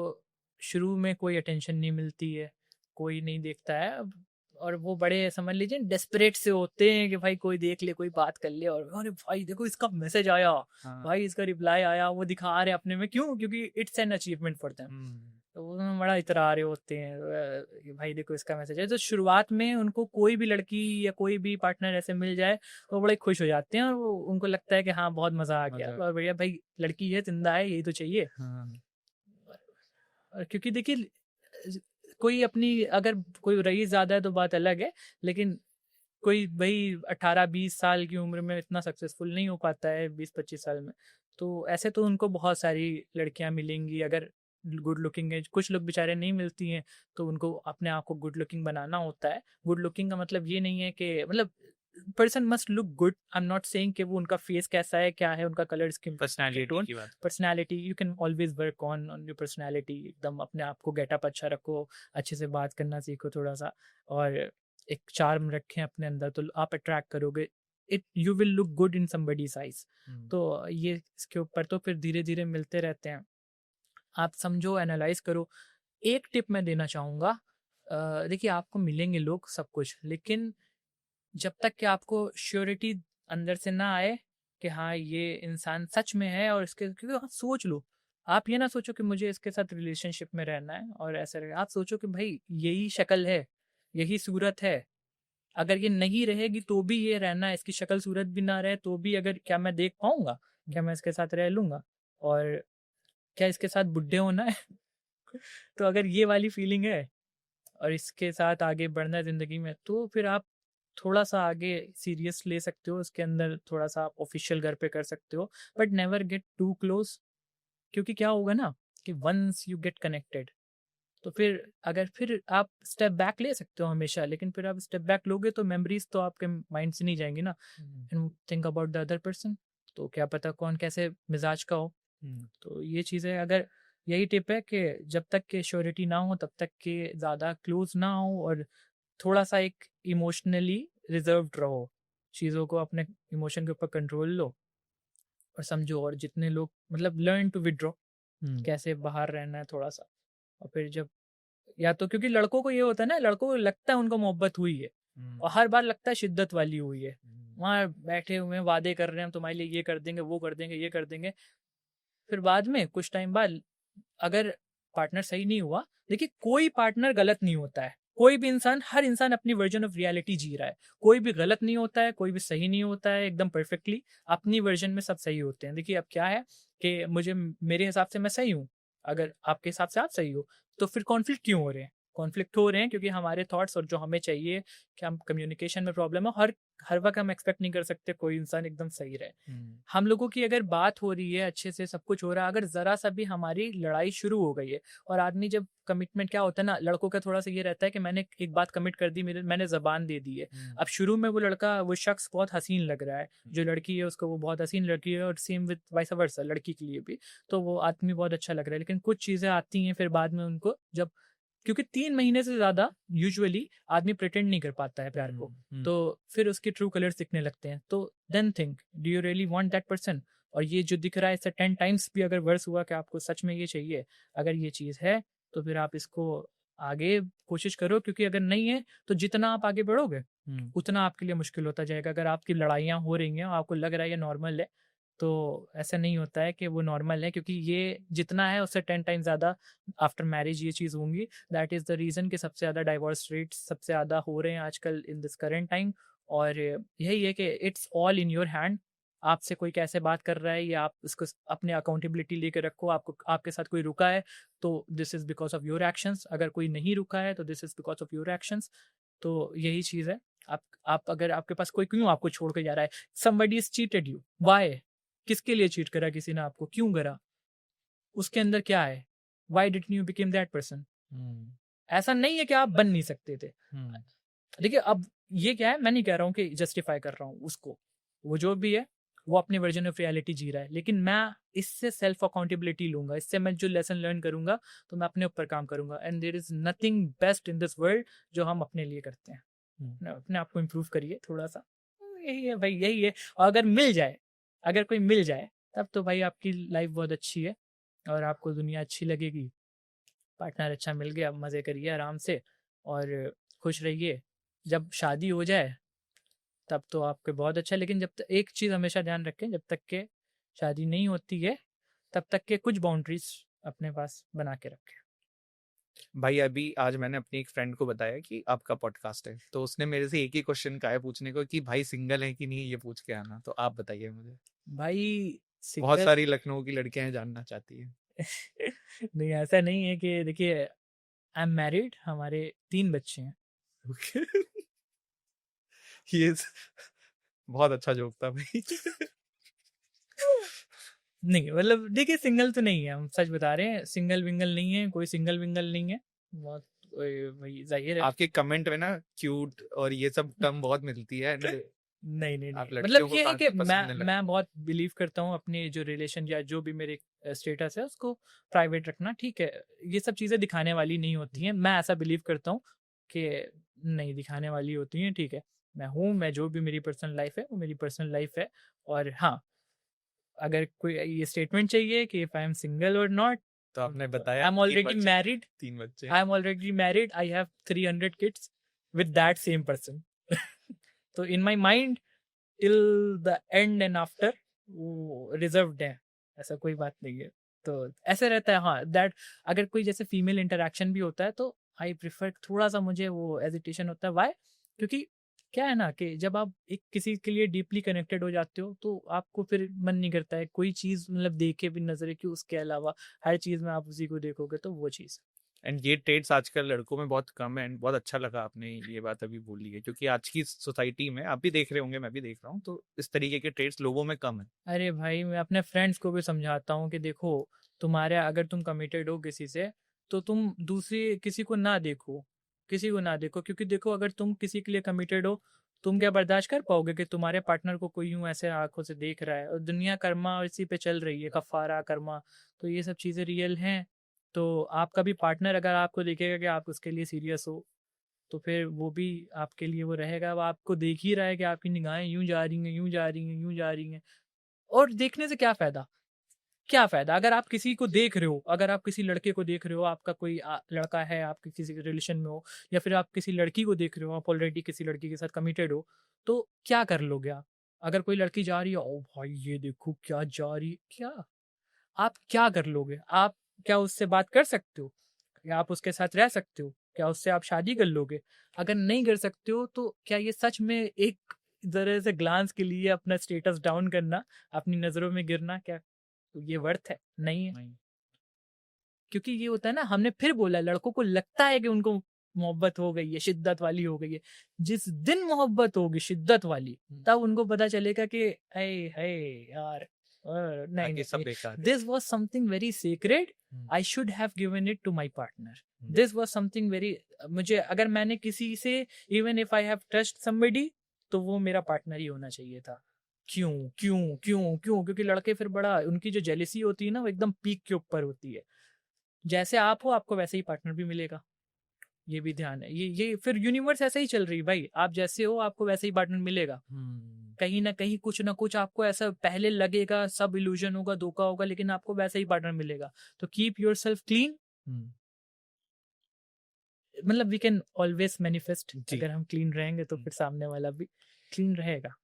शुरू में कोई अटेंशन नहीं मिलती है, कोई नहीं देखता है। और वो बड़े समझ लीजिए डेस्परेट से होते हैं कि भाई कोई देख ले, कोई बात कर ले, और अरे भाई देखो इसका मैसेज आया, हाँ भाई इसका रिप्लाई आया, वो दिखा रहे अपने में, क्यों? क्योंकि it's an achievement for them. हम्म तो उसमें बड़ा इतरा रहे होते हैं, कि भाई देखो इसका मैसेज है। तो शुरुआत में उनको कोई भी लड़की या कोई भी पार्टनर ऐसे मिल जाए, वो बड़े खुश हो जाते हैं, और वो उनको लगता है कि हाँ बहुत मजा आ गया, मजा। और बढ़िया भाई लड़की है, जिंदा है, यही तो चाहिए। हाँ और क्योंकि देखिए, कोई अपनी, अगर कोई रईस ज्यादा है तो बात अलग है, लेकिन कोई भाई 18-20 साल की उम्र में इतना सक्सेसफुल नहीं हो पाता है, 20-25 साल में। तो ऐसे तो उनको बहुत सारी लड़कियां मिलेंगी, अगर गुड लुकिंग है, कुछ लोग बेचारे नहीं मिलती हैं तो उनको अपने आप को गुड लुकिंग बनाना होता है। गुड लुकिंग का मतलब ये नहीं है कि मतलब person must look good, I am not saying कि वो उनका फेस कैसा है, क्या है उनका कलर, स्किन पर्सनैलिटी टोन, की बात। Personality. You can always work on your personality, एकदम अपने आप को गेटअप अच्छा रखो, अच्छे से बात करना सीखो थोड़ा सा, और एक चार्म रखें अपने अंदर, तो आप अट्रैक्ट करोगे, it you will look good in somebody's eyes. तो ये इसके ऊपर तो फिर धीरे धीरे मिलते रहते हैं। आप समझो, एनालाइज करो। एक टिप मैं देना चाहूँगा, देखिए आपको मिलेंगे लोग सब कुछ, लेकिन जब तक कि आपको श्योरिटी अंदर से ना आए कि हाँ ये इंसान सच में है, और इसके, क्योंकि आप सोच लो, आप ये ना सोचो कि मुझे इसके साथ रिलेशनशिप में रहना है और ऐसा रहेगा, आप सोचो कि भाई यही शक्ल है, यही सूरत है, अगर ये नहीं रहेगी तो भी ये रहना है, इसकी शक्ल सूरत भी ना रहे तो भी, अगर क्या मैं देख पाऊंगा, क्या मैं इसके साथ रह लूंगा, और क्या इसके साथ बुढ़े होना है तो अगर ये वाली फीलिंग है और इसके साथ आगे बढ़ना है ज़िंदगी में, तो फिर आप थोड़ा सा आगे सीरियस ले सकते हो, उसके अंदर थोड़ा सा आप ऑफिशियल घर पे कर सकते हो, but never get to close. क्योंकि क्या होगा ना कि वंस यू गेट कनेक्टेड, तो फिर अगर फिर आप स्टेप बैक ले सकते हो हमेशा, लेकिन फिर आप स्टेप बैक लोगे तो मेमोरीज तो आपके माइंड से नहीं जाएंगी ना, and think about the other person, तो क्या पता कौन कैसे मिजाज का हो। तो ये चीज़ें, अगर यही टिप है कि जब तक के श्योरिटी ना हो तब तक के ज़्यादा क्लोज ना हो, और थोड़ा सा एक इमोशनली रिजर्व्ड रहो, चीज़ों को अपने इमोशन के ऊपर कंट्रोल लो और समझो, और जितने लोग मतलब लर्न टू विड्रॉ, कैसे बाहर रहना है थोड़ा सा। और फिर जब, या तो क्योंकि लड़कों को ये होता है ना, लड़कों को लगता है उनको मोहब्बत हुई है, और हर बार लगता है शिद्दत वाली हुई है, वहाँ बैठे हुए हैं वादे कर रहे हैं हम तुम्हारे लिए ये कर देंगे, वो कर देंगे, ये कर देंगे, फिर बाद में कुछ टाइम बाद अगर पार्टनर सही नहीं हुआ, देखिए कोई पार्टनर गलत नहीं होता है, कोई भी इंसान, हर इंसान अपनी वर्जन ऑफ रियलिटी जी रहा है, कोई भी गलत नहीं होता है, कोई भी सही नहीं होता है, एकदम परफेक्टली अपनी वर्जन में सब सही होते हैं। देखिए अब क्या है कि मुझे, मेरे हिसाब से मैं सही हूँ, अगर आपके हिसाब से आप सही हो, तो फिर कॉन्फ्लिक्ट क्यों हो रहे हैं? कॉन्फ्लिक्ट हो रहे हैं क्योंकि हमारे थॉट्स और जो हमें चाहिए कि हम कम्युनिकेशन में प्रॉब्लम है, हर हर वक्त हम एक्सपेक्ट नहीं कर सकते कोई इंसान एकदम सही रहे। हम लोगों की अगर बात हो रही है अच्छे से, सब कुछ हो रहा है, अगर जरा सा भी हमारी लड़ाई शुरू हो गई है, और आदमी जब कमिटमेंट, क्या होता है ना, लड़कों का थोड़ा सा ये रहता है कि मैंने एक बात कमिट कर दी, मैंने जबान दे दी है। अब शुरू में वो लड़का, वो शख्स बहुत हसीन लग रहा है, जो लड़की है उसको वो बहुत हसीन लड़की है, और सेम विद वाइस वर्सा लड़की के लिए भी, तो वो आदमी बहुत अच्छा लग रहा है, लेकिन कुछ चीज़ें आती हैं फिर बाद में उनको, जब, क्योंकि 3 महीने से ज़्यादा यूजुअली आदमी प्रिटेंड नहीं कर पाता है प्यार को, तो फिर उसके ट्रू कलर्स दिखने लगते हैं, तो then think, do you really want that person? और ये जो दिख रहा है इससे 10 टाइम्स भी अगर वर्स हुआ कि आपको सच में ये चाहिए, अगर ये चीज़ है, तो फिर आप इसको आगे कोशिश करो, क्योंकि अगर नहीं है तो जितना आप आगे बढ़ोगे उतना आपके लिए मुश्किल होता जाएगा। अगर आपकी लड़ाइयाँ हो रही हैं और आपको लग रहा है ये नॉर्मल है, तो ऐसा नहीं होता है कि वो नॉर्मल है, क्योंकि ये जितना है उससे 10 टाइम ज़्यादा आफ्टर मैरिज ये चीज़ होंगी। दैट इज़ द रीज़न कि सबसे ज़्यादा डाइवोर्स रेट्स सबसे ज़्यादा हो रहे हैं आजकल इन दिस करेंट टाइम। और यही है कि it's all in your hand, आपसे कोई कैसे बात कर रहा है, या आप इसको अपने अकाउंटेबिलिटी लेकर रखो। आपको, आपके साथ कोई रुका है तो this is because of your actions, अगर कोई नहीं रुका है तो this is because of your actions. तो यही चीज़ है। आप अगर आपके पास कोई क्यों आपको छोड़ के जा रहा है, somebody is cheated you, why? किसके लिए चीट करा किसी ने आपको, क्यों करा, उसके अंदर क्या है, why did you became that person? ऐसा नहीं है कि आप बन नहीं सकते थे। देखिए अब ये क्या है, मैं नहीं कह रहा हूँ कि जस्टिफाई कर रहा हूँ उसको, वो जो भी है वो अपनी वर्जन ऑफ रियलिटी जी रहा है, लेकिन मैं इससे सेल्फ अकाउंटेबिलिटी लूंगा, इससे मैं जो लेसन लर्न करूंगा तो मैं अपने ऊपर काम करूंगा। And there is nothing best in this world जो हम अपने लिए करते हैं। अपने आप को इम्प्रूव करिए थोड़ा सा, यही है भाई, यही है। और अगर मिल जाए, अगर कोई मिल जाए, तब तो भाई आपकी लाइफ बहुत अच्छी है और आपको दुनिया अच्छी लगेगी। पार्टनर अच्छा मिल गया, मज़े करिए आराम से और खुश रहिए। जब शादी हो जाए तब तो आपके बहुत अच्छा है, लेकिन जब तक, एक चीज़ हमेशा ध्यान रखें, जब तक के शादी नहीं होती है तब तक के कुछ बाउंड्रीज अपने पास बना के रखें। भाई अभी आज मैंने अपनी एक फ्रेंड को बताया कि आपका पॉडकास्ट है, तो उसने मेरे से एक ही क्वेश्चन कहा है पूछने को कि भाई सिंगल है कि नहीं, ये पूछ के आना। तो आप बताइए मुझे। भाई बहुत सिंगल सारी लखनऊ की लड़कियां हैं, जानना चाहती हैं। नहीं, ऐसा नहीं है कि, देखिए आई एम मैरिड, हमारे 3 बच्चे हैं। ये बहुत अच्छा जोक था भाई। नहीं मतलब देखिए सिंगल तो नहीं है, हम सच बता रहे हैं, सिंगल विंगल नहीं है, कोई सिंगल विंगल नहीं है, बहुत वही जाहिर है। आपके कमेंट में ना क्यूट और ये सब टर्म बहुत मिलती है and नहीं नहीं आप नहीं मतलब लड़कियों को ये है कि काफी पसंद करने लगे। मैं बहुत बिलीव करता हूँ अपने जो रिलेशन या जो भी मेरे स्टेटस है उसको प्राइवेट रखना ठीक है, ये सब चीज़ें दिखाने वाली नहीं होती हैं, मैं ऐसा बिलीव करता हूँ कि नहीं दिखाने वाली होती हैं, ठीक है मैं हूँ, मैं जो भी मेरी पर्सनल लाइफ है वो मेरी पर्सनल लाइफ है। और हाँ, अगर कोई ये स्टेटमेंट चाहिए कि इफ आई एम सिंगल और नॉट, तो आपने आई बताया एम ऑलरेडी मैरिड, 3 बच्चे। I am already married, I have 300 kids with that same person. तो in my mind till the end and after वो रिजर्व्ड है, ऐसा कोई बात नहीं है। तो ऐसे रहता है हाँ, दैट अगर कोई जैसे फीमेल इंटरेक्शन भी होता है तो आई प्रिफर, थोड़ा सा मुझे वो एजिटेशन होता है, वाई, क्योंकि क्या है ना कि जब आप एक किसी के लिए डीपली कनेक्टेड हो जाते हो तो आपको फिर मन नहीं करता है कोई चीज़ मतलब देखे भी नजरे कि उसके अलावा हर चीज़ में आप उसी को देखोगे, तो वो चीज़। एंड ये ट्रेड्स आजकल लड़कों में बहुत कम है एंड बहुत अच्छा लगा आपने ये बात अभी बोली है, क्योंकि आज की सोसाइटी में आप भी देख रहे होंगे, मैं भी देख रहा हूँ, तो इस तरीके के ट्रेड्स लोगों में कम है। अरे भाई मैं अपने फ्रेंड्स को भी समझाता हूँ कि देखो, तुम्हारे अगर तुम कमिटेड हो किसी से तो तुम दूसरी किसी को ना देखो, किसी को ना देखो, क्योंकि देखो अगर तुम किसी के लिए कमिटेड हो, तुम क्या बर्दाश्त कर पाओगे कि तुम्हारे पार्टनर को कोई यूं ऐसे आंखों से देख रहा है, और दुनिया कर्मा इसी पे चल रही है, कफारा कर्मा, तो ये सब चीज़ें रियल हैं। तो आपका भी पार्टनर अगर आपको देखेगा कि आप उसके लिए सीरियस हो, तो फिर वो भी आपके लिए वो रहेगा, वो आपको देख ही रहा है कि आपकी निगाहें यूं जा रही हैं, यूं जा रही हैं, यूं जा रही हैं, और देखने से क्या फ़ायदा? क्या फ़ायदा? अगर आप किसी को देख रहे हो, अगर आप किसी लड़के को देख रहे हो, आपका कोई लड़का है, आप किसी के रिलेशन में हो, या फिर आप किसी लड़की को देख रहे हो, आप ऑलरेडी किसी लड़की के साथ कमिटेड हो, तो क्या कर लोगे आप? अगर कोई लड़की जा रही है, "ओह भाई! ये देखो क्या जा रही है।" क्या? आप क्या कर लोगे? आप क्या उससे बात कर सकते हो? या आप उसके साथ रह सकते हो? क्या उससे आप शादी कर लोगे? अगर नहीं कर सकते हो, तो क्या ये सच में एक तरह से ग्लांस के लिए अपना स्टेटस डाउन करना, अपनी नज़रों में गिरना, क्या ये वर्थ है? नहीं है। नहीं। क्योंकि ये होता है ना, हमने फिर बोला लड़कों को लगता है कि उनको मोहब्बत हो गई है, शिद्दत वाली हो गई है। जिस दिन मोहब्बत होगी शिद्दत वाली, तब उनको पता चलेगा कि अरे है यार, नहीं बाकी नहीं सब नहीं, बेकार है। This was something very secret, I should have given it to my partner, this was something very, मुझे अगर मैंने किसी से, even if I have touched somebody, तो वो मेरा पार्टनर ही होना चाहिए था। क्यों क्यों क्यों क्यों? क्योंकि लड़के फिर बड़ा, उनकी जो जेलिसी होती है ना वो एकदम पीक के ऊपर होती है। जैसे आप हो आपको वैसे ही पार्टनर भी मिलेगा, ये भी ध्यान है, ये फिर यूनिवर्स ऐसे ही चल रही है भाई, आप जैसे हो आपको वैसे ही पार्टनर मिलेगा। कहीं ना कुछ आपको ऐसा पहले लगेगा, सब इल्यूजन होगा, धोखा होगा, लेकिन आपको वैसे ही पार्टनर मिलेगा। तो कीप योर सेल्फ क्लीन, मतलब वी कैन ऑलवेज मैनिफेस्ट, जी। अगर हम क्लीन रहेंगे तो फिर सामने वाला भी क्लीन रहेगा।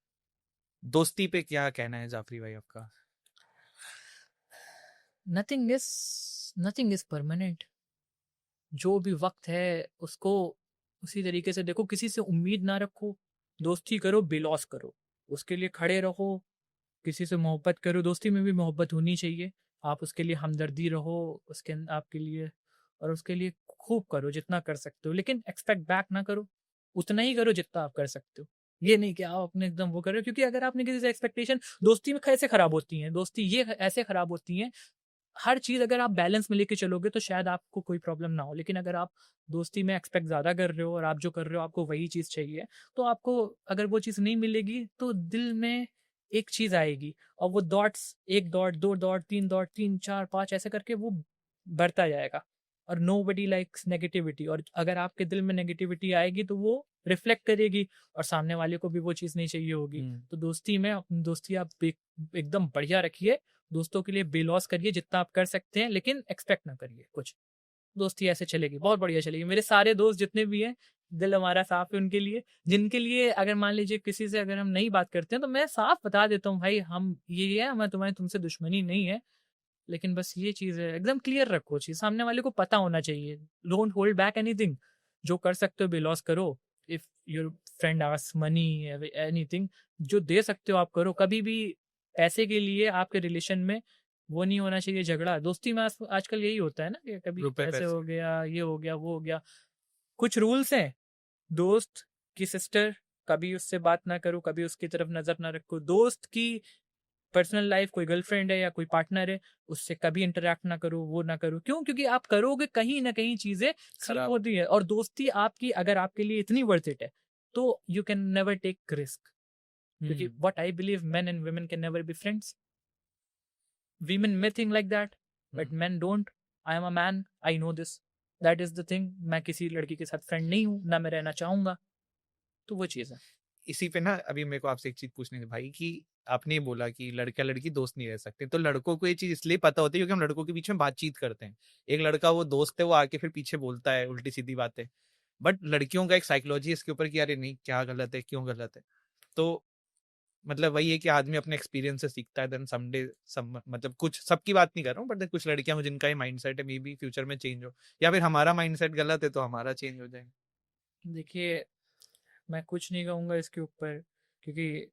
दोस्ती पे क्या कहना है जाफरी भाई आपका? Nothing is nothing is permanent, जो भी वक्त है उसको उसी तरीके से देखो, किसी से उम्मीद ना रखो, दोस्ती करो बेलॉस करो, उसके लिए खड़े रहो, किसी से मोहब्बत करो, दोस्ती में भी मोहब्बत होनी चाहिए, आप उसके लिए हमदर्दी रहो, उसके आपके लिए, और उसके लिए खूब करो जितना कर सकते हो, लेकिन एक्सपेक्ट बैक ना करो, उतना ही करो जितना आप कर सकते हो। ये नहीं कि आप अपने एकदम वो करो, क्योंकि अगर आपने किसी से एक्सपेक्टेशन, दोस्ती में कैसे खराब होती हैं, दोस्ती ये ऐसे खराब होती हैं, हर चीज़ अगर आप बैलेंस में लेके चलोगे तो शायद आपको कोई प्रॉब्लम ना हो, लेकिन अगर आप दोस्ती में एक्सपेक्ट ज़्यादा कर रहे हो और आप जो कर रहे हो आपको वही चीज़ चाहिए, तो आपको अगर वो चीज़ नहीं मिलेगी तो दिल में एक चीज़ आएगी, और वो डॉट्स, एक डॉट, दो डॉट, तीन चार पाँच ऐसे करके वो बढ़ता जाएगा। और नो बडी लाइक्स नेगेटिविटी, और अगर आपके दिल में नेगेटिविटी आएगी तो वो रिफ्लेक्ट करेगी, और सामने वाले को भी वो चीज़ नहीं चाहिए होगी। तो दोस्ती में अपनी दोस्ती आप एकदम बढ़िया रखिए, दोस्तों के लिए बेलॉस करिए जितना आप कर सकते हैं, लेकिन एक्सपेक्ट ना करिए कुछ, दोस्ती ऐसे चलेगी, बहुत बढ़िया चलेगी। मेरे सारे दोस्त जितने भी हैं, दिल हमारा साफ है उनके लिए, जिनके लिए अगर मान लीजिए किसी से अगर हम नहीं बात करते हैं तो मैं साफ बता देता हूँ, भाई हम ये है, हमें तुम्हारी तुमसे दुश्मनी नहीं है, लेकिन बस ये चीज़ है, एकदम क्लियर रखो चीज़, सामने वाले को पता होना चाहिए, डोंट होल्ड बैक एनीथिंग, जो कर सकते हो बेलॉस करो, if your friend asks money anything, जो दे सकते हो आप करो, कभी भी पैसे के लिए आपके रिलेशन में वो नहीं होना चाहिए झगड़ा। दोस्ती में आजकल यही होता है ना कि कभी रुपए ऐसे पैसे। हो गया, ये हो गया, वो हो गया। कुछ रूल्स हैं, दोस्त की सिस्टर, कभी उससे बात ना करो, कभी उसकी तरफ नजर ना रखो, दोस्त की पर्सनल लाइफ, कोई गर्लफ्रेंड है या कोई पार्टनर है, उससे कभी इंटरेक्ट ना करो, वो ना करो। क्यों? क्योंकि आप करोगे कहीं ना कहीं चीजें स्लिप खराब होती है। और दोस्ती आपकी अगर आपके लिए इतनी वर्थ इट है तो you can never take risk. क्योंकि what I believe, men and women can never be friends. Women may think like that but men don't. I am a man, I know this, that is the thing. मैं किसी लड़की के साथ फ्रेंड नहीं हूँ, ना मैं रहना चाहूंगा। तो वो चीज़ है। इसी पे ना अभी मेरे को आपसे एक चीज पूछनी थी भाई कि आपने ये बोला कि लड़का लड़की दोस्त नहीं रह सकते, तो लड़कों को ये चीज इसलिए पता होती है क्योंकि हम लड़कों के बीच में बातचीत करते हैं। एक लड़का वो दोस्त है, वो आके फिर पीछे बोलता है उल्टी सीधी बातें। बट लड़कियों का एक साइकोलॉजी इसके ऊपर कि अरे नहीं, क्या गलत है, क्यों गलत है। तो मतलब वही है कि आदमी अपने एक्सपीरियंस से सीखता है, देन समडे मतलब कुछ सबकी बात नहीं कर रहा हूँ, बट कुछ लड़कियां हो जिनका ये माइंडसेट है, मे बी फ्यूचर में चेंज हो, या फिर हमारा माइंडसेट गलत है तो हमारा चेंज हो जाएगा। देखिए, मैं कुछ नहीं कहूँगा इसके ऊपर, क्योंकि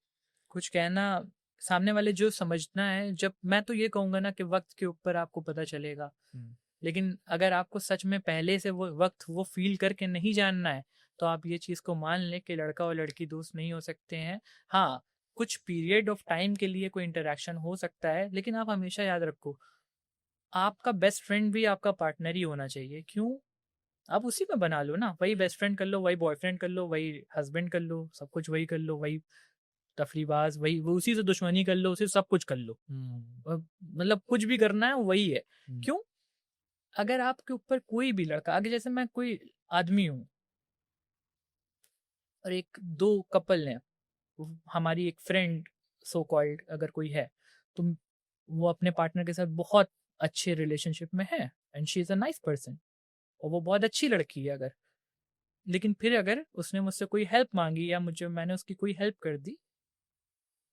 कुछ कहना, सामने वाले जो समझना है, जब मैं तो ये कहूँगा ना कि वक्त के ऊपर आपको पता चलेगा। लेकिन अगर आपको सच में पहले से वो वक्त वो फील करके नहीं जानना है, तो आप ये चीज़ को मान लें कि लड़का और लड़की दोस्त नहीं हो सकते हैं। हाँ, कुछ पीरियड ऑफ टाइम के लिए कोई इंटरेक्शन हो सकता है, लेकिन आप हमेशा याद रखो, आपका बेस्ट फ्रेंड भी आपका पार्टनर ही होना चाहिए। क्यों? आप उसी में बना लो ना, वही बेस्ट फ्रेंड कर लो, वही बॉयफ्रेंड कर लो, वही हस्बैंड कर लो, सब कुछ वही कर लो, वही तफरीबाज, वही वो, उसी से दुश्मनी कर लो, उसी से सब कुछ कर लो। मतलब कुछ भी करना है वही है। क्यों? अगर आपके ऊपर कोई भी लड़का, आगे जैसे मैं कोई आदमी हूँ और एक दो कपल हैं, हमारी एक फ्रेंड सो कॉल्ड अगर कोई है, तो वो अपने पार्टनर के साथ बहुत अच्छे रिलेशनशिप में है and she is a nice person, और वो बहुत अच्छी लड़की है अगर, लेकिन फिर अगर उसने मुझसे कोई हेल्प मांगी या मैंने उसकी कोई हेल्प कर दी,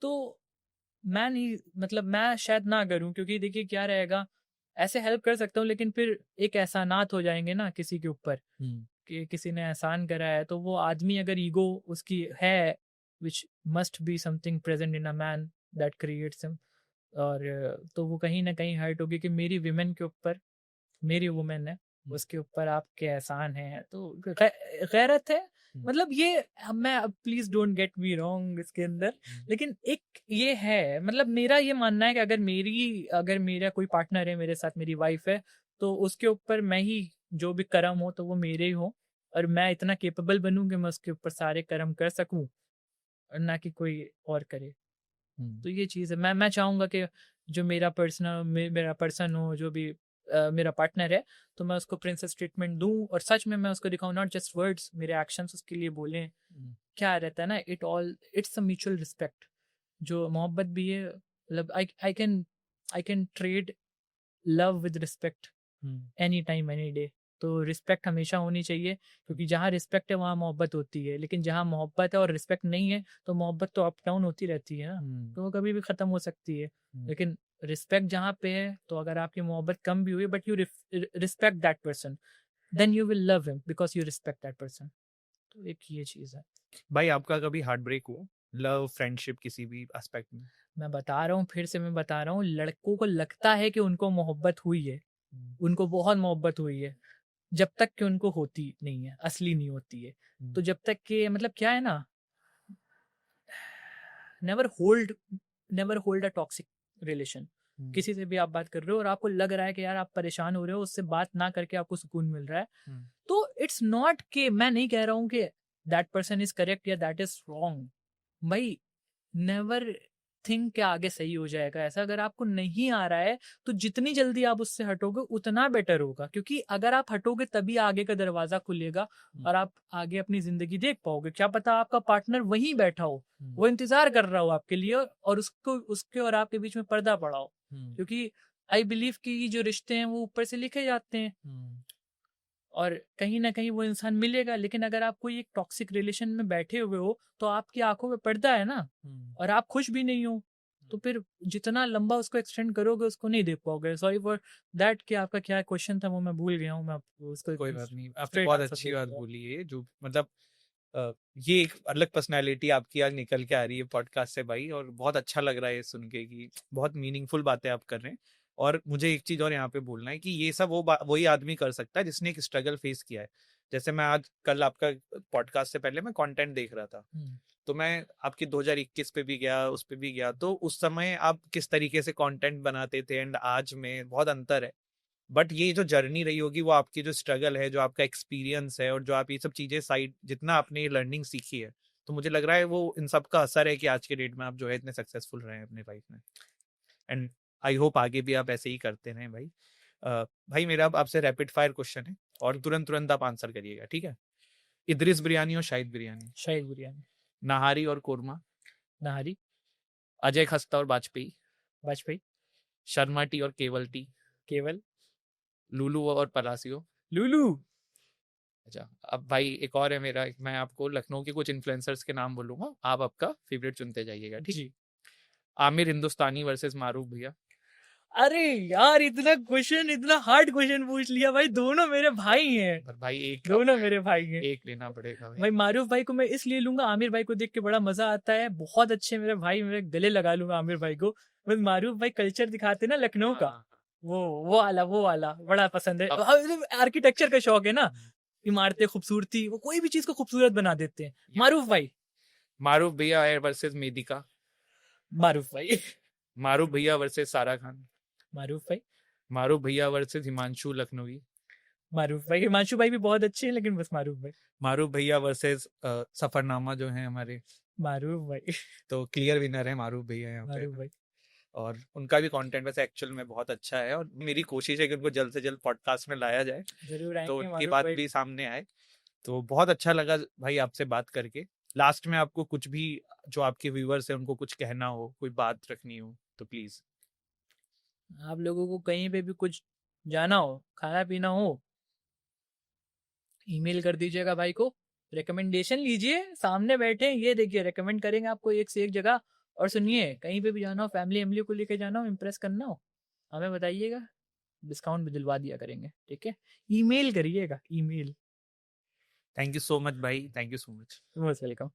तो मैं नहीं, मतलब मैं शायद ना करूं। क्योंकि देखिए क्या रहेगा, ऐसे हेल्प कर सकता हूँ लेकिन फिर एक एहसानात हो जाएंगे ना किसी के ऊपर, कि किसी ने एहसान करा है, तो वो आदमी अगर ईगो उसकी है, which must be something present in a man that creates him, और तो वो कहीं ना कहीं हर्ट होगी कि मेरी विमेन के ऊपर, मेरी वुमेन है, उसके ऊपर आपके एहसान हैं, तो गैरत है। मतलब ये, मैं, please don't get me wrong इसके अंदर, लेकिन एक ये है, मतलब मेरा ये मानना है कि अगर मेरा कोई पार्टनर है मेरे साथ, मेरी वाइफ है, तो उसके ऊपर मैं ही, जो भी कर्म हो तो वो मेरे ही हो, और मैं इतना केपेबल बनूं कि मैं उसके ऊपर सारे कर्म कर सकूं, और ना कि कोई और करे। तो ये चीज़ है, मैं चाहूँगा कि जो मेरा पर्सन हो, जो भी मेरा पार्टनर है, तो मैं उसको प्रिंसेस ट्रीटमेंट दूँ, और सच में मैं उसको दिखाऊँ, नॉट जस्ट वर्ड्स, मेरे एक्शंस उसके लिए बोलें। क्या रहता है ना, इट्स अ म्यूचुअल रिस्पेक्ट। जो मोहब्बत भी है, मतलब I can trade love with respect any time any day. तो रिस्पेक्ट हमेशा होनी चाहिए, क्योंकि जहाँ रिस्पेक्ट है वहाँ मोहब्बत होती है, लेकिन जहाँ मोहब्बत है और रिस्पेक्ट नहीं है, तो मोहब्बत तो अप डाउन होती रहती है ना, तो वो कभी भी ख़त्म हो सकती है। लेकिन रिस्पेक्ट जहाँ पे है, तो अगर आपकी मोहब्बत कम भी हुई but you respect that person, then you will love him because you respect that person. तो एक ये चीज़ है। भाई आपका कभी हार्ट ब्रेक हुआ, लव फ्रेंडशिप किसी भी एस्पेक्ट में? मैं बता रहा हूँ, फिर से मैं बता रहा हूँ, लड़कों को लगता है कि उनको मोहब्बत हुई है, उनको बहुत मोहब्बत हुई है, जब तक कि उनको होती नहीं है, असली नहीं होती है। तो जब तक कि, मतलब क्या है ना, never hold never hold a toxic relation. किसी से भी आप बात कर रहे हो और आपको लग रहा है कि यार आप परेशान हो रहे हो, उससे बात ना करके आपको सुकून मिल रहा है, तो इट्स नॉट के, मैं नहीं कह रहा हूँ कि दैट पर्सन इज करेक्ट या दैट इज रॉन्ग। भाई, नेवर थिंक के आगे सही हो जाएगा, ऐसा अगर आपको नहीं आ रहा है, तो जितनी जल्दी आप उससे हटोगे उतना बेटर होगा, क्योंकि अगर आप हटोगे तभी आगे का दरवाजा खुलेगा और आप आगे अपनी जिंदगी देख पाओगे। क्या पता आपका पार्टनर वहीं बैठा हो, वो इंतजार कर रहा हो आपके लिए, और उसके और आपके बीच में पर्दा पड़ा हो। क्योंकि आई बिलीव कि जो रिश्ते हैं वो ऊपर से लिखे जाते हैं, और कहीं ना कहीं वो इंसान मिलेगा। लेकिन अगर आप कोई एक टॉक्सिक रिलेशन में बैठे हुए हो, तो आपकी आंखों में पर्दा है ना, और आप खुश भी नहीं हो, तो फिर जितना लंबा उसको एक्सटेंड करोगे उसको नहीं देख पाओगे। सॉरी फॉर दैट, कि आपका क्या क्वेश्चन था वो मैं भूल गया हूँ। मैं उसको कोई बात नहीं, आपने स्ट्रेट बहुत आंसर अच्छी दे बात दूंगा। बोली है, जो मतलब ये एक अलग पर्सनालिटी आपकी आज निकल के आ रही है पॉडकास्ट से भाई, और बहुत अच्छा लग रहा है ये सुन के कि बहुत मीनिंगफुल बातें आप कर रहे हैं। और मुझे एक चीज और यहाँ पे बोलना है कि ये सब वही आदमी कर सकता है जिसने एक स्ट्रगल फेस किया है। जैसे मैं आज कल आपका पॉडकास्ट से पहले मैं कंटेंट देख रहा था, तो मैं आपकी 2021 पे भी गया, उस पे भी गया, तो उस समय आप किस तरीके से कंटेंट बनाते थे एंड आज में बहुत अंतर है। बट ये जो जर्नी रही होगी, वो आपकी जो स्ट्रगल है, जो आपका एक्सपीरियंस है, और जो आप ये सब चीजें साइड जितना आपने ये लर्निंग सीखी है, तो मुझे लग रहा है वो इन सब का असर है कि आज के डेट में आप जो है इतने सक्सेसफुल रहे हैं अपने लाइफ में। एंड आई होप आगे भी आप ऐसे ही करते रहें भाई। भाई मेरा अब आपसे रैपिड फायर क्वेश्चन है, और तुरंत तुरंत आप आंसर करिएगा, ठीक है? इदरिस बिरयानी और शाहिद बिरयानी, शाही बिरयानी। नाहारी और कोरमा, नाहरी। अजय खस्ता और वाजपेयी, वाजपेयी। शर्मा टी और केवल टी, केवल। लुलू और पलासियो। लुलू। अच्छा, अब भाई एक और है मेरा, मैं आपको लखनऊ के कुछ इन्फ्लुएंसर्स के नाम बोलूंगा, आप आपका फेवरेट चुनते जाइएगा, ठीक? जी। आमिर हिंदुस्तानी वर्सेस मारूफ भैया। अरे यार, इतना क्वेश्चन, इतना हार्ड क्वेश्चन पूछ लिया भाई। दोनों मेरे भाई हैं। पर भाई एक दोनों मेरे भाई हैं। एक लेना पड़ेगा भाई। भाई मारूफ भाई को मैं इसलिए लूंगा, आमिर भाई को देख के बड़ा मजा आता है, बहुत अच्छे मेरे भाई, मेरे गले लगा लूंगा आमिर भाई को। बस मारूफ भाई कल्चर दिखाते ना लखनऊ का, हाँ, वो वाला बड़ा पसंद है। अब आर्किटेक्चर का शौक है ना, इमारतें खूबसूरती, वो कोई भी चीज को खूबसूरत बना देते हैं। मारूफ भाई। मारूफ भैया वर्सेस मेदिका, मारूफ भाई। मारूफ भैया वर्सेस सारा खान, मारूफ भाई। मारूफ भैया वर्सेस हिमांशु लखनवी, मारूफ भाई। हिमांशु भाई भी बहुत अच्छे हैं, लेकिन बस मारूफ भाई। मारूफ भैया वर्सेस सफरनामा जो है हमारे। मारूफ भाई। तो क्लियर विनर है मारूफ भैया यहाँ पे। मारूफ भाई। और उनका भी कंटेंट वैसे एक्चुअल में बहुत अच्छा है, और मेरी कोशिश है कि उनको जल्द से जल्द पॉडकास्ट में लाया जाए, जरूर तो आएंगे उनकी मारूफ बात भाई। भी सामने आए। तो बहुत अच्छा लगा भाई आपसे बात करके। लास्ट में आपको कुछ भी, जो आपके व्यूअर्स हैं उनको कुछ कहना हो, कोई बात रखनी हो, तो प्लीज। आप लोगों को कहीं पे भी कुछ जाना हो, खाना पीना हो, ईमेल कर दीजिएगा भाई को, रिकमेंडेशन लीजिए, सामने बैठे हैं, ये देखिए रिकमेंड करेंगे आपको एक से एक जगह। और सुनिए, कहीं पे भी जाना हो, फैमिली एमली को लेके जाना हो, इम्प्रेस करना हो, हमें बताइएगा, डिस्काउंट भी दिलवा दिया करेंगे, ठीक है? ईमेल करिएगा, email. Thank you so much भाई, thank you so much. Most welcome.